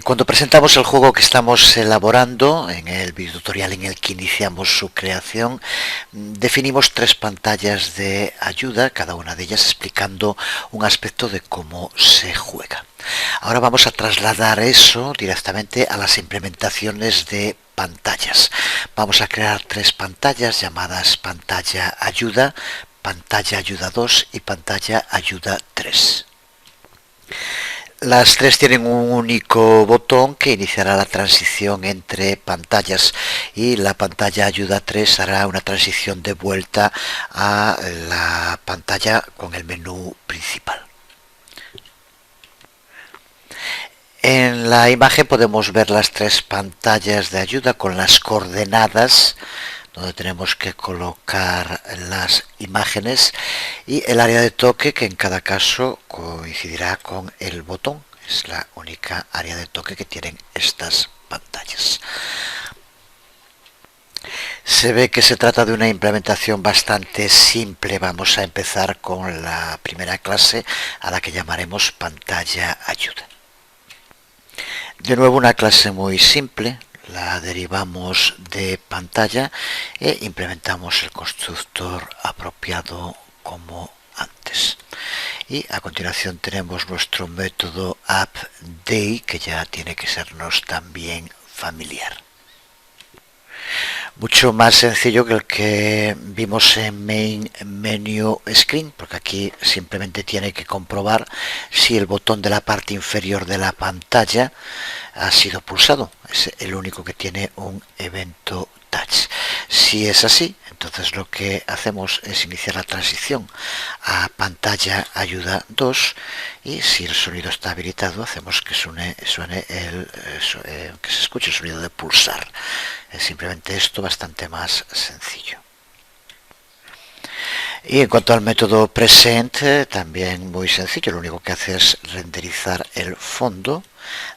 A: Cuando presentamos el juego que estamos elaborando, en el videotutorial en el que iniciamos su creación, definimos tres pantallas de ayuda, cada una de ellas explicando un aspecto de cómo se juega. Ahora vamos a trasladar eso directamente a las implementaciones de pantallas. Vamos a crear tres pantallas llamadas pantalla ayuda 2 y pantalla ayuda 3. Las tres tienen un único botón que iniciará la transición entre pantallas, y la pantalla ayuda 3 hará una transición de vuelta a la pantalla con el menú principal. En la imagen podemos ver las tres pantallas de ayuda con las coordenadas donde tenemos que colocar las imágenes, y el área de toque, que en cada caso coincidirá con el botón. Es la única área de toque que tienen estas pantallas. Se ve que se trata de una implementación bastante simple. Vamos a empezar con la primera clase, a la que llamaremos pantalla ayuda. De nuevo, una clase muy simple. La derivamos de pantalla e implementamos el constructor apropiado como antes. Y a continuación tenemos nuestro método appday, que ya tiene que sernos también familiar. Mucho más sencillo que el que vimos en main menu screen, porque aquí simplemente tiene que comprobar si el botón de la parte inferior de la pantalla ha sido pulsado. Es el único que tiene un evento touch. Si es así, entonces lo que hacemos es iniciar la transición a pantalla ayuda 2, y si el sonido está habilitado hacemos que que se escuche el sonido de pulsar. Es simplemente esto, bastante más sencillo. Y en cuanto al método present, también muy sencillo. Lo único que hace es renderizar el fondo,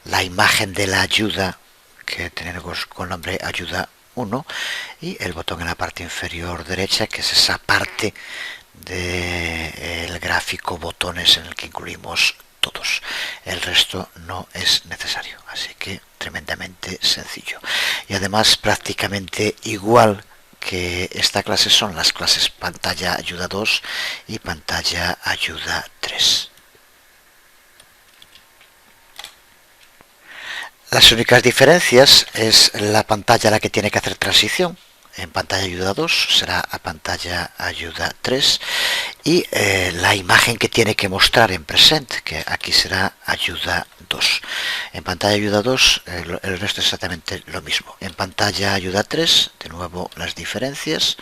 A: la imagen de la ayuda que tenemos con nombre ayuda 1, y el botón en la parte inferior derecha, que es esa parte del gráfico botones en el que incluimos todos. El resto no es necesario, así que tremendamente sencillo. Y además prácticamente igual que esta clase son las clases pantalla ayuda 2 y pantalla ayuda 3. Las únicas diferencias es la pantalla a la que tiene que hacer transición. En pantalla ayuda 2 será a pantalla ayuda 3, y la imagen que tiene que mostrar en present, que aquí será ayuda 2. En pantalla ayuda 2 el resto es exactamente lo mismo. En pantalla ayuda 3, de nuevo las diferencias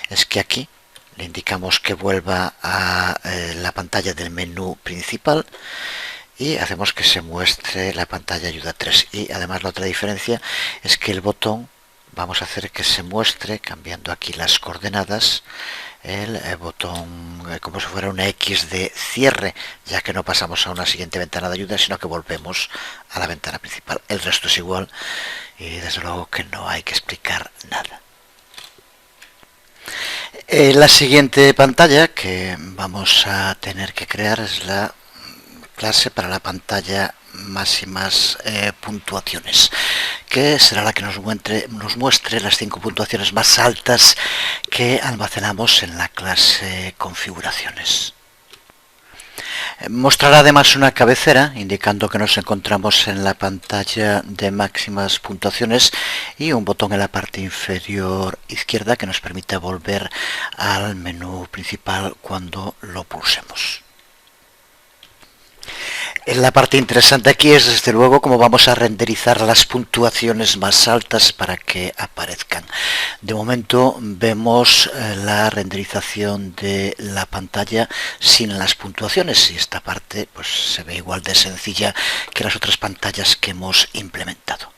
A: es que aquí le indicamos que vuelva a la pantalla del menú principal, y hacemos que se muestre la pantalla ayuda 3. Y además la otra diferencia es que el botón vamos a hacer que se muestre, cambiando aquí las coordenadas, el botón como si fuera una X de cierre, ya que no pasamos a una siguiente ventana de ayuda, sino que volvemos a la ventana principal. El resto es igual, y desde luego que no hay que explicar nada. La siguiente pantalla que vamos a tener que crear es la clase para la pantalla máximas puntuaciones, que será la que nos muestre las 5 puntuaciones más altas que almacenamos en la clase configuraciones. Mostrará además una cabecera indicando que nos encontramos en la pantalla de máximas puntuaciones y un botón en la parte inferior izquierda que nos permite volver al menú principal cuando lo pulsemos. La parte interesante aquí es desde luego cómo vamos a renderizar las puntuaciones más altas para que aparezcan. De momento vemos la renderización de la pantalla sin las puntuaciones y esta parte pues se ve igual de sencilla que las otras pantallas que hemos implementado.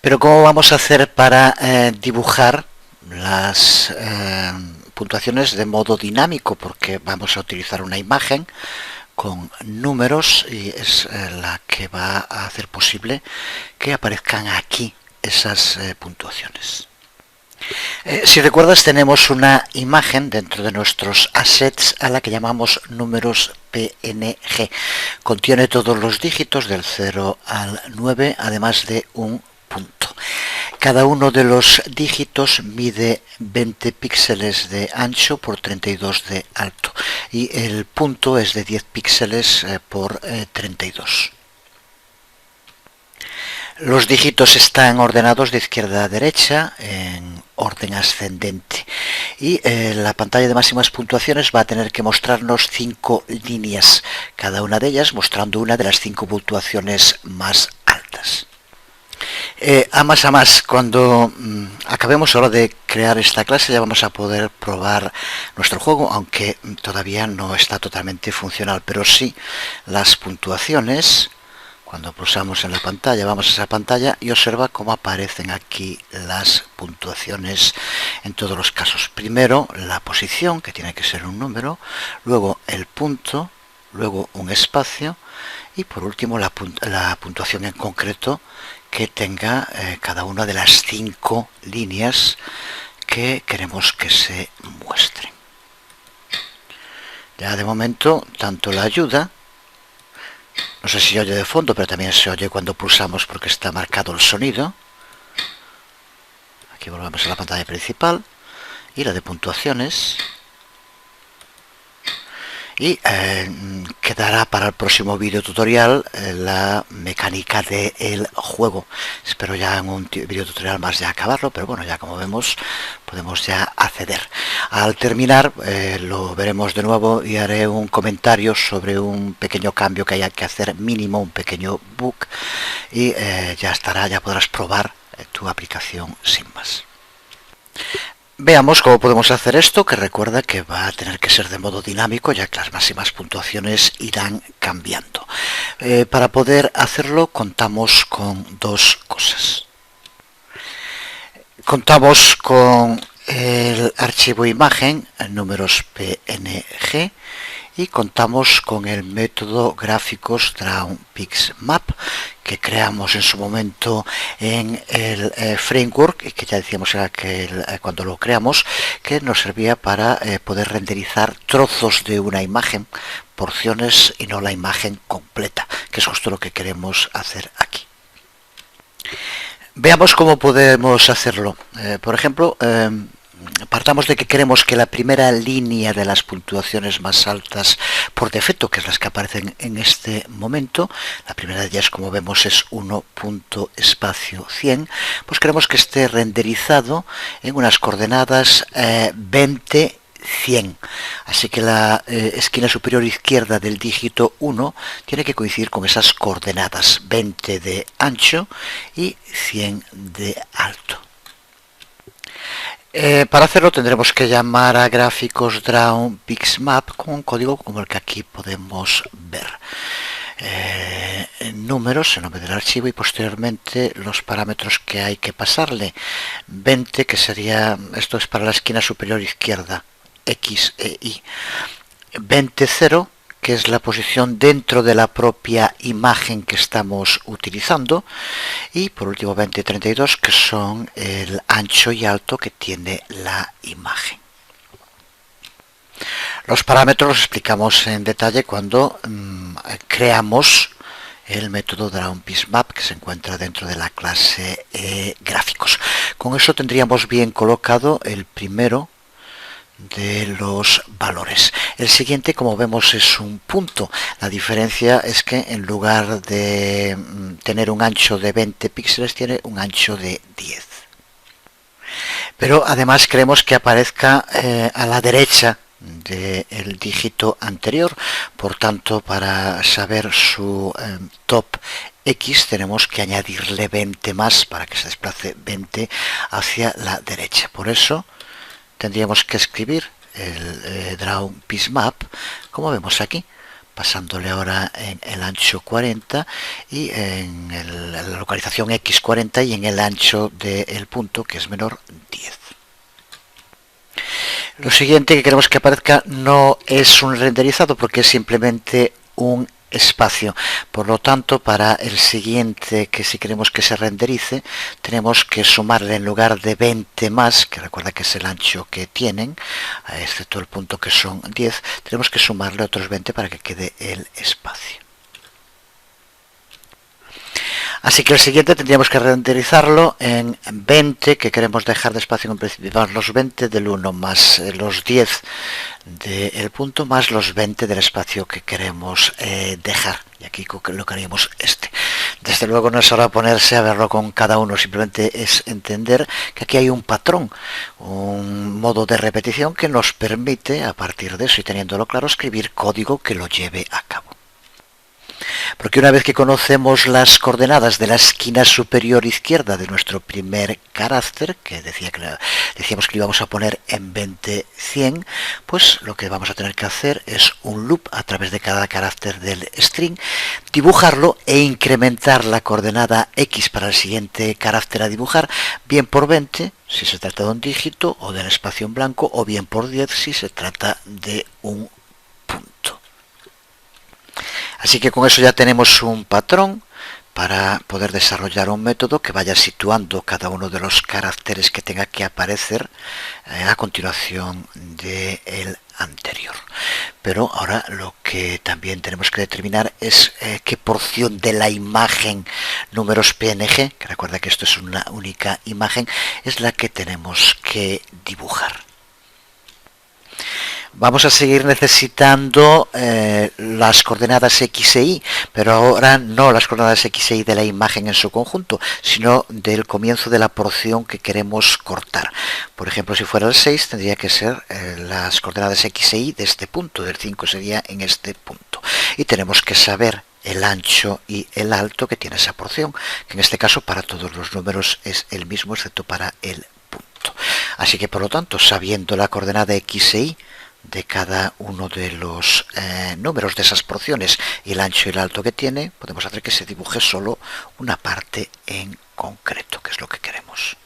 A: Pero ¿cómo vamos a hacer para dibujar las puntuaciones de modo dinámico? Porque vamos a utilizar una imagen con números y es la que va a hacer posible que aparezcan aquí esas puntuaciones. Si recuerdas, tenemos una imagen dentro de nuestros assets a la que llamamos números PNG. Contiene todos los dígitos del 0 al 9, además de un punto. Cada uno de los dígitos mide 20 píxeles de ancho por 32 de alto y el punto es de 10 píxeles por 32. Los dígitos están ordenados de izquierda a derecha en orden ascendente y la pantalla de máximas puntuaciones va a tener que mostrarnos 5 líneas, cada una de ellas mostrando una de las 5 puntuaciones más altas. A más, cuando acabemos ahora de crear esta clase ya vamos a poder probar nuestro juego, aunque todavía no está totalmente funcional, pero sí las puntuaciones. Cuando pulsamos en la pantalla, vamos a esa pantalla y observa cómo aparecen aquí las puntuaciones en todos los casos. Primero la posición, que tiene que ser un número, luego el punto, luego un espacio y por último la puntuación en concreto que tenga cada una de las 5 líneas que queremos que se muestren. Ya de momento, tanto la ayuda, no sé si se oye de fondo, pero también se oye cuando pulsamos porque está marcado el sonido. Aquí volvemos a la pantalla principal y la de puntuaciones. Y quedará para el próximo vídeo tutorial la mecánica del juego. Espero ya en un vídeo tutorial más ya acabarlo, pero bueno, ya como vemos podemos ya acceder. Al terminar lo veremos de nuevo y haré un comentario sobre un pequeño cambio que haya que hacer mínimo, un pequeño bug, y ya estará, ya podrás probar tu aplicación sin más. Veamos cómo podemos hacer esto, que recuerda que va a tener que ser de modo dinámico, ya que las máximas puntuaciones irán cambiando. Para poder hacerlo contamos con dos cosas. Contamos con el archivo imagen, números PNG, y contamos con el método gráficos DrawPixMap que creamos en su momento en el framework y que ya decíamos cuando lo creamos que nos servía para poder renderizar trozos de una imagen, porciones y no la imagen completa, que es justo lo que queremos hacer aquí. Veamos cómo podemos hacerlo. Por ejemplo, partamos de que queremos que la primera línea de las puntuaciones más altas por defecto, que es las que aparecen en este momento, la primera de ellas, como vemos, es 1.100, pues queremos que esté renderizado en unas coordenadas 20, 100. Así que la esquina superior izquierda del dígito 1 tiene que coincidir con esas coordenadas 20 de ancho y 100 de alto. Para hacerlo tendremos que llamar a gráficos DrawPixMap con un código como el que aquí podemos ver. Números, el nombre del archivo y posteriormente los parámetros que hay que pasarle. 20, que sería, esto es para la esquina superior izquierda, X e Y. 20,0, que es la posición dentro de la propia imagen que estamos utilizando, y por último 20,32, que son el ancho y alto que tiene la imagen. Los parámetros los explicamos en detalle cuando creamos el método DrawingPixMap que se encuentra dentro de la clase gráficos. Con eso tendríamos bien colocado el primero de los valores. El siguiente, como vemos, es un punto. La diferencia es que en lugar de tener un ancho de 20 píxeles tiene un ancho de 10. Pero además queremos que aparezca a la derecha del dígito anterior. Por tanto, para saber su top X tenemos que añadirle 20 más para que se desplace 20 hacia la derecha. Por eso tendríamos que escribir el DrawingPixMap, como vemos aquí, pasándole ahora en el ancho 40 y en la localización X40 y en el ancho del punto, que es menor, 10. Lo siguiente que queremos que aparezca no es un renderizado porque es simplemente un espacio. Por lo tanto, para el siguiente, que si queremos que se renderice, tenemos que sumarle en lugar de 20 más, que recuerda que es el ancho que tienen, excepto el punto que son 10, tenemos que sumarle otros 20 para que quede el espacio. Así que el siguiente tendríamos que renderizarlo en 20, que queremos dejar de espacio en principio, más los 20 del 1 más los 10 del punto más los 20 del espacio que queremos dejar. Y aquí colocaríamos este. Desde luego no es hora de ponerse a verlo con cada uno, simplemente es entender que aquí hay un patrón, un modo de repetición que nos permite, a partir de eso y teniéndolo claro, escribir código que lo lleve a cabo. Porque una vez que conocemos las coordenadas de la esquina superior izquierda de nuestro primer carácter, que decíamos que lo íbamos a poner en 20-100, pues lo que vamos a tener que hacer es un loop a través de cada carácter del string, dibujarlo e incrementar la coordenada X para el siguiente carácter a dibujar, bien por 20, si se trata de un dígito o del espacio en blanco, o bien por 10 si se trata de un punto. Así que con eso ya tenemos un patrón para poder desarrollar un método que vaya situando cada uno de los caracteres que tenga que aparecer a continuación del anterior. Pero ahora lo que también tenemos que determinar es qué porción de la imagen números PNG, que recuerda que esto es una única imagen, es la que tenemos que dibujar. Vamos a seguir necesitando las coordenadas X e Y, pero ahora no las coordenadas X e Y de la imagen en su conjunto, sino del comienzo de la porción que queremos cortar. Por ejemplo, si fuera el 6, tendría que ser las coordenadas X e Y de este punto, del 5 sería en este punto. Y tenemos que saber el ancho y el alto que tiene esa porción, que en este caso para todos los números es el mismo, excepto para el punto. Así que, por lo tanto, sabiendo la coordenada X e Y, de cada uno de los números de esas porciones y el ancho y el alto que tiene, podemos hacer que se dibuje solo una parte en concreto, que es lo que queremos.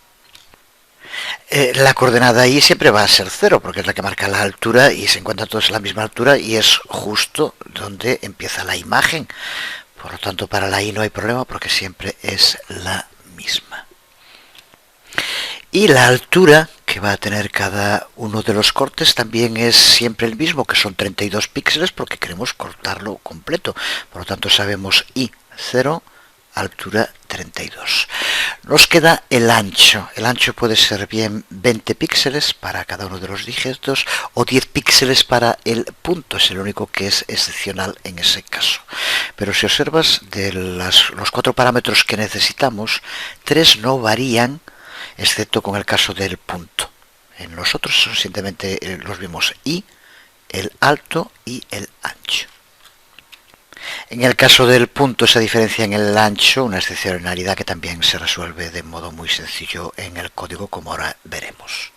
A: La coordenada Y siempre va a ser 0, porque es la que marca la altura y se encuentran todos a la misma altura y es justo donde empieza la imagen. Por lo tanto, para la Y no hay problema porque siempre es la misma. Y la altura que va a tener cada uno de los cortes también es siempre el mismo, que son 32 píxeles, porque queremos cortarlo completo. Por lo tanto, sabemos Y 0, altura 32. Nos queda el ancho. El ancho puede ser bien 20 píxeles para cada uno de los dígitos o 10 píxeles para el punto. Es el único que es excepcional en ese caso. Pero si observas, de los 4 parámetros que necesitamos, 3 no varían, excepto con el caso del punto. En los otros son simplemente los mismos Y, el alto y el ancho. En el caso del punto se diferencia en el ancho, una excepcionalidad que también se resuelve de modo muy sencillo en el código, como ahora veremos.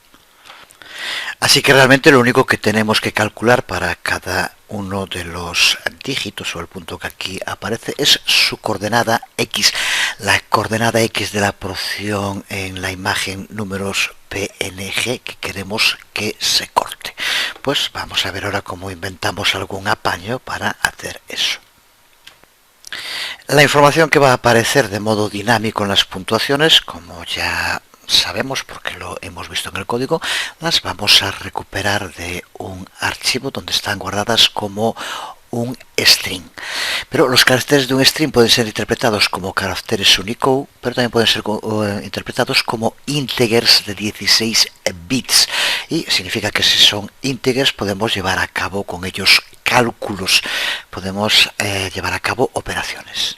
A: Así que realmente lo único que tenemos que calcular para cada uno de los dígitos o el punto que aquí aparece es su coordenada X, la coordenada X de la porción en la imagen números PNG que queremos que se corte. Pues vamos a ver ahora cómo inventamos algún apaño para hacer eso. La información que va a aparecer de modo dinámico en las puntuaciones, como ya sabemos porque lo hemos visto en el código, las vamos a recuperar de un archivo donde están guardadas como un string. Pero los caracteres de un string pueden ser interpretados como caracteres Unicode, pero también pueden ser interpretados como integers de 16 bits. Y significa que si son integers podemos llevar a cabo con ellos cálculos, podemos llevar a cabo operaciones.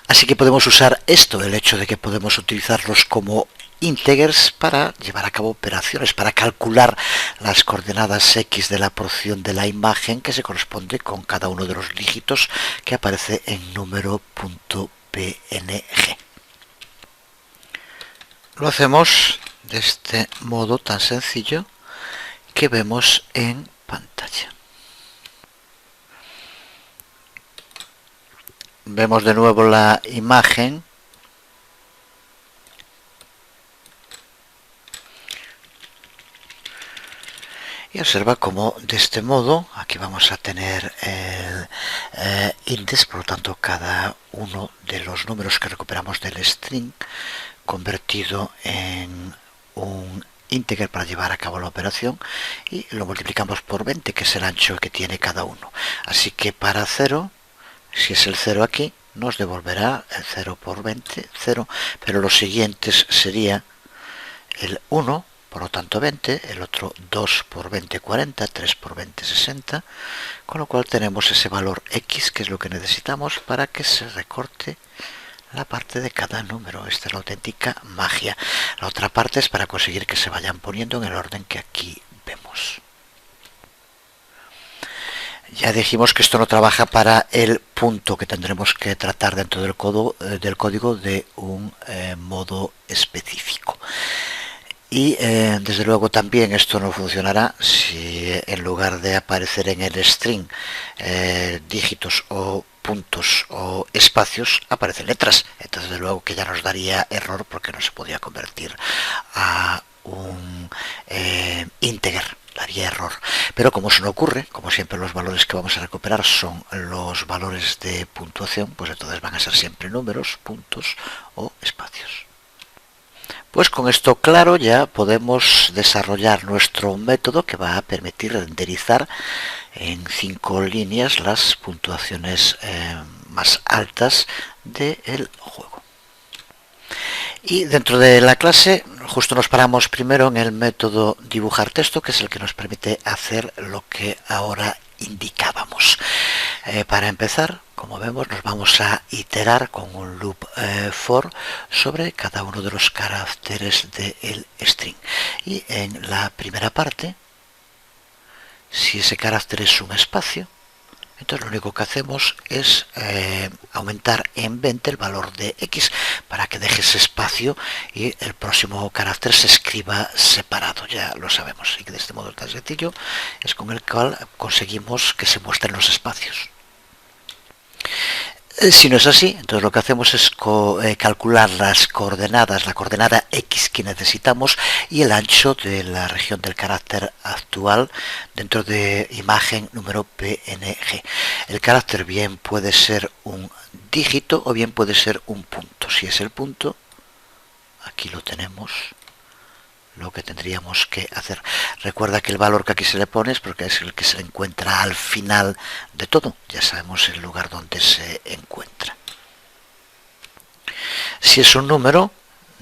A: Así que podemos usar esto, el hecho de que podemos utilizarlos como integers para llevar a cabo operaciones, para calcular las coordenadas X de la porción de la imagen que se corresponde con cada uno de los dígitos que aparece en número.png. Lo hacemos de este modo tan sencillo que vemos en pantalla. Vemos de nuevo la imagen. Y observa cómo de este modo, aquí vamos a tener el index, por lo tanto cada uno de los números que recuperamos del string convertido en un integer para llevar a cabo la operación, y lo multiplicamos por 20, que es el ancho que tiene cada uno. Así que para 0, si es el 0 aquí, nos devolverá el 0 por 20, 0, pero los siguientes sería el 1, por lo tanto 20, el otro 2 por 20, 40, 3 por 20, 60, con lo cual tenemos ese valor X, que es lo que necesitamos para que se recorte la parte de cada número. Esta es la auténtica magia. La otra parte es para conseguir que se vayan poniendo en el orden que aquí vemos. Ya dijimos que esto no trabaja para el punto, que tendremos que tratar dentro del código de un modo específico. Y desde luego también esto no funcionará si en lugar de aparecer en el string dígitos o puntos o espacios aparecen letras. Entonces desde luego que ya nos daría error porque no se podía convertir a un integer, daría error. Pero como eso no ocurre, como siempre los valores que vamos a recuperar son los valores de puntuación, pues entonces van a ser siempre números, puntos o espacios. Pues con esto claro ya podemos desarrollar nuestro método que va a permitir renderizar en 5 líneas las puntuaciones más altas del juego. Y dentro de la clase justo nos paramos primero en el método dibujar texto, que es el que nos permite hacer lo que ahora indicábamos. Para empezar, como vemos, nos vamos a iterar con un loop for sobre cada uno de los caracteres del string. Y en la primera parte, si ese carácter es un espacio, entonces lo único que hacemos es aumentar en 20 el valor de X para que deje ese espacio y el próximo carácter se escriba separado, ya lo sabemos. Y que de este modo tan sencillo es con el cual conseguimos que se muestren los espacios. Si no es así, entonces lo que hacemos es calcular las coordenadas, la coordenada X que necesitamos y el ancho de la región del carácter actual dentro de imagen número PNG. El carácter bien puede ser un dígito o bien puede ser un punto. Si es el punto, aquí lo tenemos. Lo que tendríamos que hacer. Recuerda que el valor que aquí se le pone es porque es el que se encuentra al final de todo. Ya sabemos el lugar donde se encuentra. Si es un número,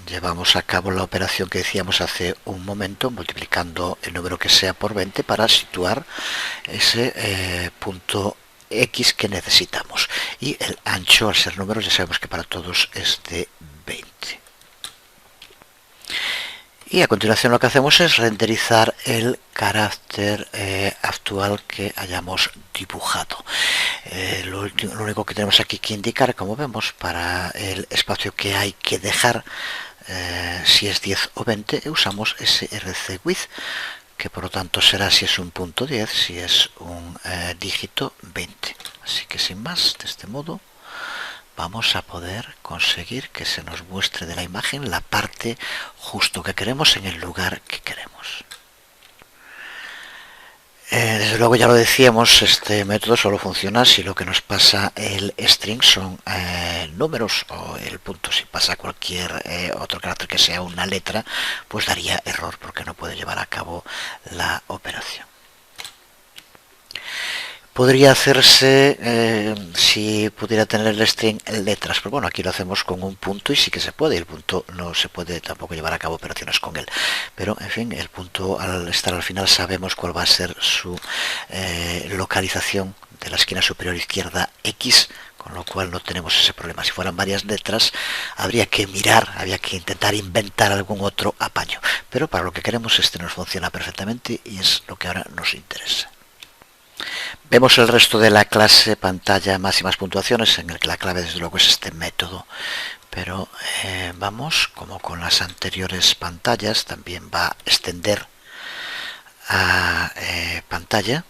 A: llevamos a cabo la operación que decíamos hace un momento, multiplicando el número que sea por 20 para situar ese punto X que necesitamos. Y el ancho, al ser números, ya sabemos que para todos es de 20. Y a continuación lo que hacemos es renderizar el carácter actual que hayamos dibujado. Lo único que tenemos aquí que indicar, como vemos, para el espacio que hay que dejar, si es 10 o 20, usamos src width, que por lo tanto será, si es un punto 10, si es un dígito 20. Así que sin más, de este modo vamos a poder conseguir que se nos muestre de la imagen la parte justo que queremos en el lugar que queremos. Desde luego ya lo decíamos, este método solo funciona si lo que nos pasa el string son números o el punto. Si pasa cualquier otro carácter que sea una letra, pues daría error porque no puede llevar a cabo la operación. Podría hacerse si pudiera tener el string en letras, pero bueno, aquí lo hacemos con un punto y sí que se puede. El punto no se puede tampoco llevar a cabo operaciones con él, pero en fin, el punto al estar al final sabemos cuál va a ser su localización de la esquina superior izquierda X, con lo cual no tenemos ese problema. Si fueran varias letras habría que mirar, habría que intentar inventar algún otro apaño, pero para lo que queremos este nos funciona perfectamente y es lo que ahora nos interesa. Vemos el resto de la clase pantalla máximas puntuaciones, en el que la clave desde luego es este método, pero vamos, como con las anteriores pantallas, también va a extender a pantalla.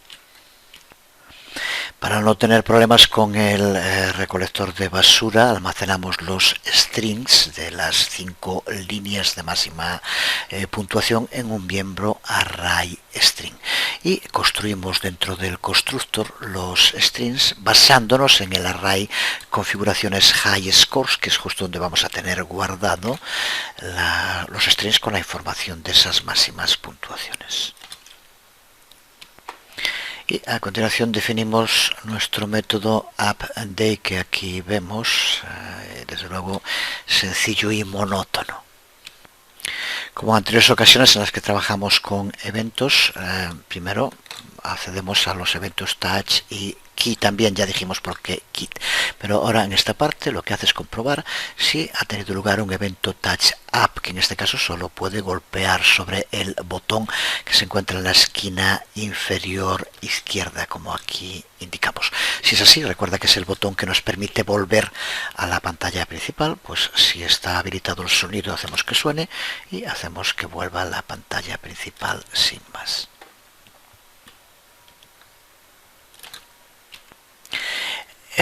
A: Para no tener problemas con el recolector de basura, almacenamos los strings de las 5 líneas de máxima puntuación en un miembro array string y construimos dentro del constructor los strings basándonos en el array configuraciones high scores, que es justo donde vamos a tener guardado los strings con la información de esas máximas puntuaciones. Y a continuación definimos nuestro método update, que aquí vemos, desde luego sencillo y monótono. Como en anteriores ocasiones en las que trabajamos con eventos, primero accedemos a los eventos touch y key, también ya dijimos por qué key, pero ahora en esta parte lo que hace es comprobar si ha tenido lugar un evento touch up, que en este caso solo puede golpear sobre el botón que se encuentra en la esquina inferior izquierda, como aquí indicamos. Si es así, recuerda que es el botón que nos permite volver a la pantalla principal. Pues si está habilitado el sonido, hacemos que suene y hacemos que vuelva a la pantalla principal sin más.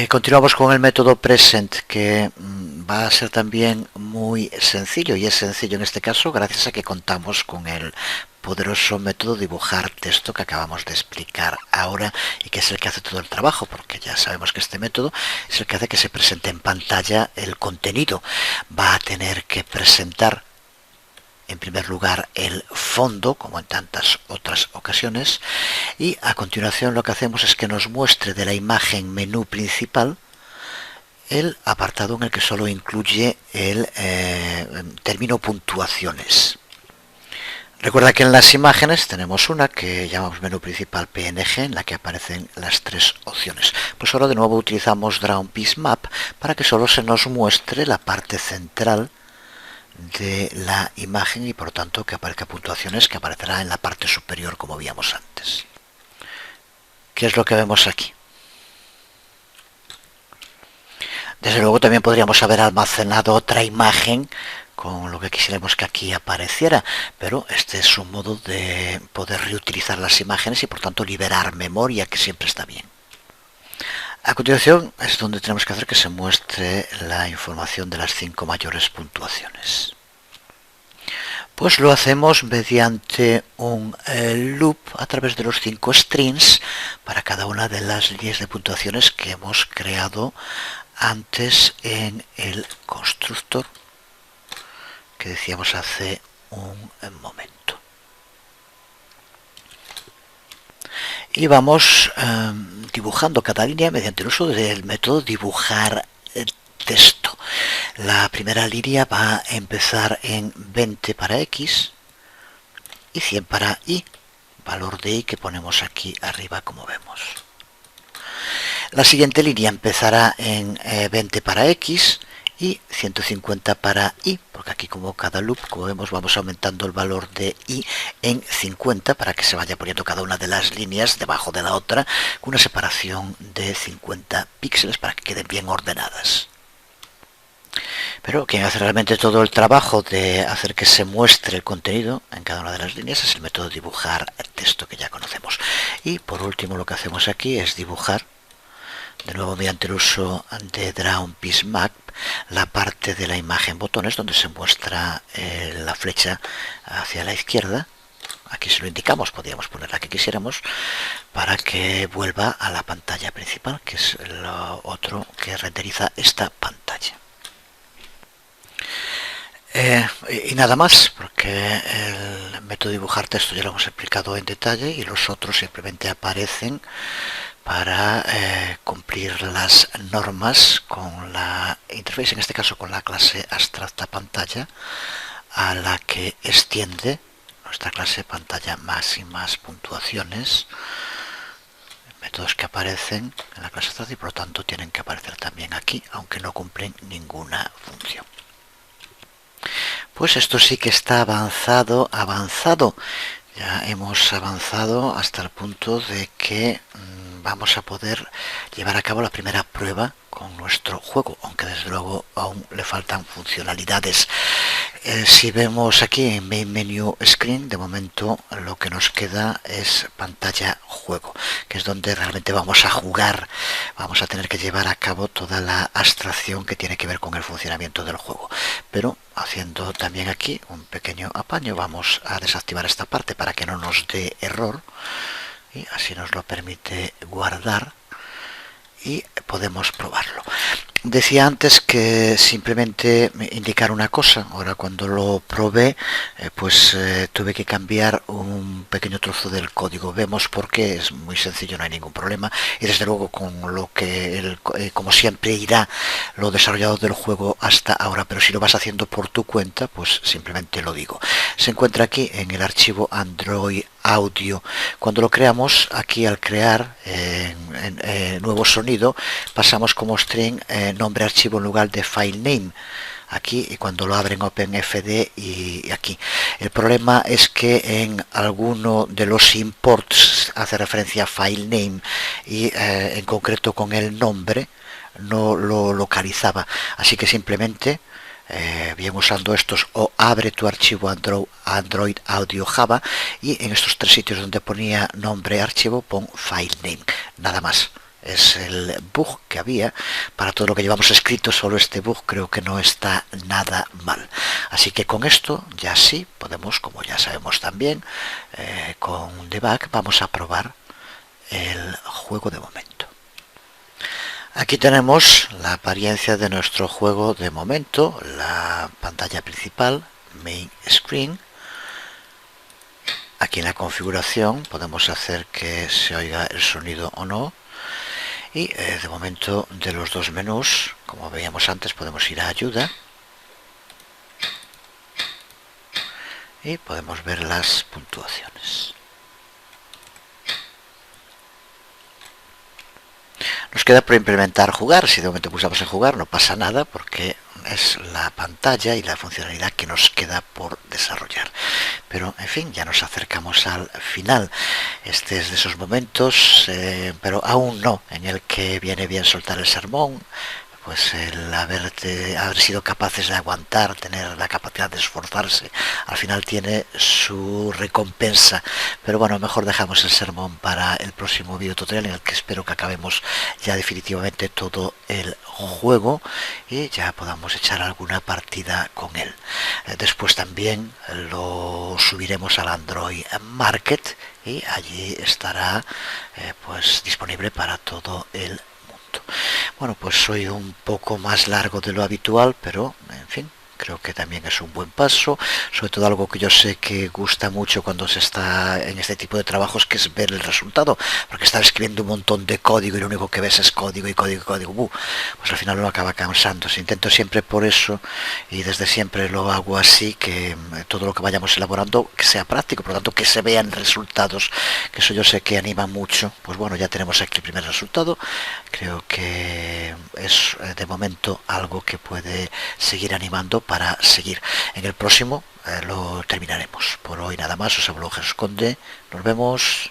A: Continuamos con el método present, que va a ser también muy sencillo, y es sencillo en este caso gracias a que contamos con el poderoso método dibujar texto que acabamos de explicar ahora y que es el que hace todo el trabajo, porque ya sabemos que este método es el que hace que se presente en pantalla el contenido. Va a tener que presentar en primer lugar el fondo, como en tantas otras ocasiones, y a continuación lo que hacemos es que nos muestre de la imagen menú principal el apartado en el que solo incluye el término puntuaciones. Recuerda que en las imágenes tenemos una que llamamos menú principal PNG, en la que aparecen las 3 opciones. Pues ahora de nuevo utilizamos Draw Piece Map para que solo se nos muestre la parte central de la imagen y por tanto que aparezca puntuaciones, que aparecerá en la parte superior como veíamos antes. ¿Qué es lo que vemos aquí? Desde luego también podríamos haber almacenado otra imagen con lo que quisiéramos que aquí apareciera, pero este es un modo de poder reutilizar las imágenes y por tanto liberar memoria, que siempre está bien. A continuación es donde tenemos que hacer que se muestre la información de las 5 mayores puntuaciones. Pues lo hacemos mediante un loop a través de los 5 strings para cada una de las líneas de puntuaciones que hemos creado antes en el constructor que decíamos hace un momento. Y vamos dibujando cada línea mediante el uso del método dibujar texto. La primera línea va a empezar en 20 para X y 100 para Y, valor de Y que ponemos aquí arriba como vemos. La siguiente línea empezará en 20 para X y 150 para Y, porque aquí como cada loop, como vemos, vamos aumentando el valor de Y en 50 para que se vaya poniendo cada una de las líneas debajo de la otra con una separación de 50 píxeles para que queden bien ordenadas. Pero quien hace realmente todo el trabajo de hacer que se muestre el contenido en cada una de las líneas es el método dibujar texto que ya conocemos. Y por último lo que hacemos aquí es dibujar, de nuevo mediante el uso de Draw Piece Map, la parte de la imagen botones donde se muestra la flecha hacia la izquierda, aquí si lo indicamos, podríamos poner la que quisiéramos, para que vuelva a la pantalla principal, que es lo otro que renderiza esta pantalla. Y nada más, porque el método de dibujar texto ya lo hemos explicado en detalle y los otros simplemente aparecen para cumplir las normas con la interface, en este caso con la clase abstracta pantalla, a la que extiende nuestra clase pantalla más y más puntuaciones, métodos que aparecen en la clase abstracta y por lo tanto tienen que aparecer también aquí, aunque no cumplen ninguna función. Pues esto sí que está avanzado. Ya hemos avanzado hasta el punto de que vamos a poder llevar a cabo la primera prueba con nuestro juego, aunque desde luego aún le faltan funcionalidades. Si vemos aquí en Main Menu Screen, de momento lo que nos queda es pantalla juego, que es donde realmente vamos a jugar, vamos a tener que llevar a cabo toda la abstracción que tiene que ver con el funcionamiento del juego. Pero haciendo también aquí un pequeño apaño, vamos a desactivar esta parte para que no nos dé error y así nos lo permite guardar y podemos probarlo. Decía antes que simplemente indicar una cosa. Ahora cuando lo probé tuve que cambiar un pequeño trozo del código. Vemos por qué, es muy sencillo, no hay ningún problema y desde luego con lo que como siempre irá lo desarrollado del juego hasta ahora, pero si lo vas haciendo por tu cuenta, pues simplemente lo digo. Se encuentra aquí en el archivo Android Audio. Cuando lo creamos, aquí al crear nuevo sonido, pasamos como string nombre archivo en lugar de file name aquí, y cuando lo abren OpenFD y aquí. El problema es que en alguno de los imports hace referencia a file name y en concreto con el nombre no lo localizaba, así que simplemente bien usando estos, o abre tu archivo Android Audio Java y en estos tres sitios donde ponía nombre archivo pon file name, nada más. Es el bug que había. Para todo lo que llevamos escrito, solo este bug creo que no está nada mal. Así que con esto ya sí podemos, como ya sabemos también, con debug vamos a probar el juego de momento. Aquí tenemos la apariencia de nuestro juego de momento, la pantalla principal, Main Screen. Aquí en la configuración podemos hacer que se oiga el sonido o no. Y de momento de los dos menús, como veíamos antes, podemos ir a ayuda y podemos ver las puntuaciones. Nos queda por implementar jugar. Si de momento pulsamos en jugar no pasa nada porque es la pantalla y la funcionalidad que nos queda por desarrollar. Pero en fin, ya nos acercamos al final. Este es de esos momentos, pero aún no, en el que viene bien soltar el sermón. Pues el haber sido capaces de aguantar, tener la capacidad de esforzarse, al final tiene su recompensa. Pero bueno, mejor dejamos el sermón para el próximo video tutorial, en el que espero que acabemos ya definitivamente todo el juego y ya podamos echar alguna partida con él. Después también lo subiremos al Android Market y allí estará pues disponible para todo el mundo. Bueno, pues soy un poco más largo de lo habitual, pero en fin, creo que también es un buen paso, sobre todo algo que yo sé que gusta mucho cuando se está en este tipo de trabajos, que es ver el resultado, porque estar escribiendo un montón de código y lo único que ves es código y código y código, pues al final lo acaba cansando. Intento siempre por eso, y desde siempre lo hago así, que todo lo que vayamos elaborando que sea práctico, por lo tanto que se vean resultados, que eso yo sé que anima mucho. Pues bueno, ya tenemos aquí el primer resultado, creo que es de momento algo que puede seguir animando para seguir. En el próximo lo terminaremos. Por hoy nada más, os hablo Jesús Conde, nos vemos.